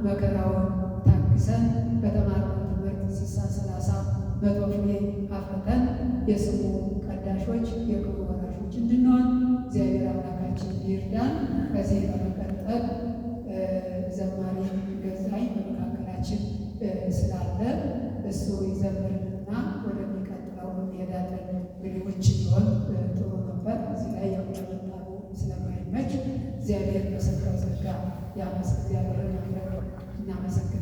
መከራውን ታግሰን በተማርነው ትምህርት 60፣ 30፣ 100 ፍሬ አፍርተን የስሙ ቀዳሾች የክብሩ ወራሾች እንድንሆን እግዚአብሔር አምላካችን ይርዳን። ከዚህ በመቀጠል ዘማሪ ገዛኝ በመካከላችን ስላለ እሱ ይዘምርንና ወደሚቀጥለው እንሄዳለን። እንግዲህ ቢሆን ጥሩ ነበር። እዚህ ላይ ያመጣሉ ስለማይመች እግዚአብሔር በሰጠው ጸጋ እግዚአብሔርን እናመሰግናለን።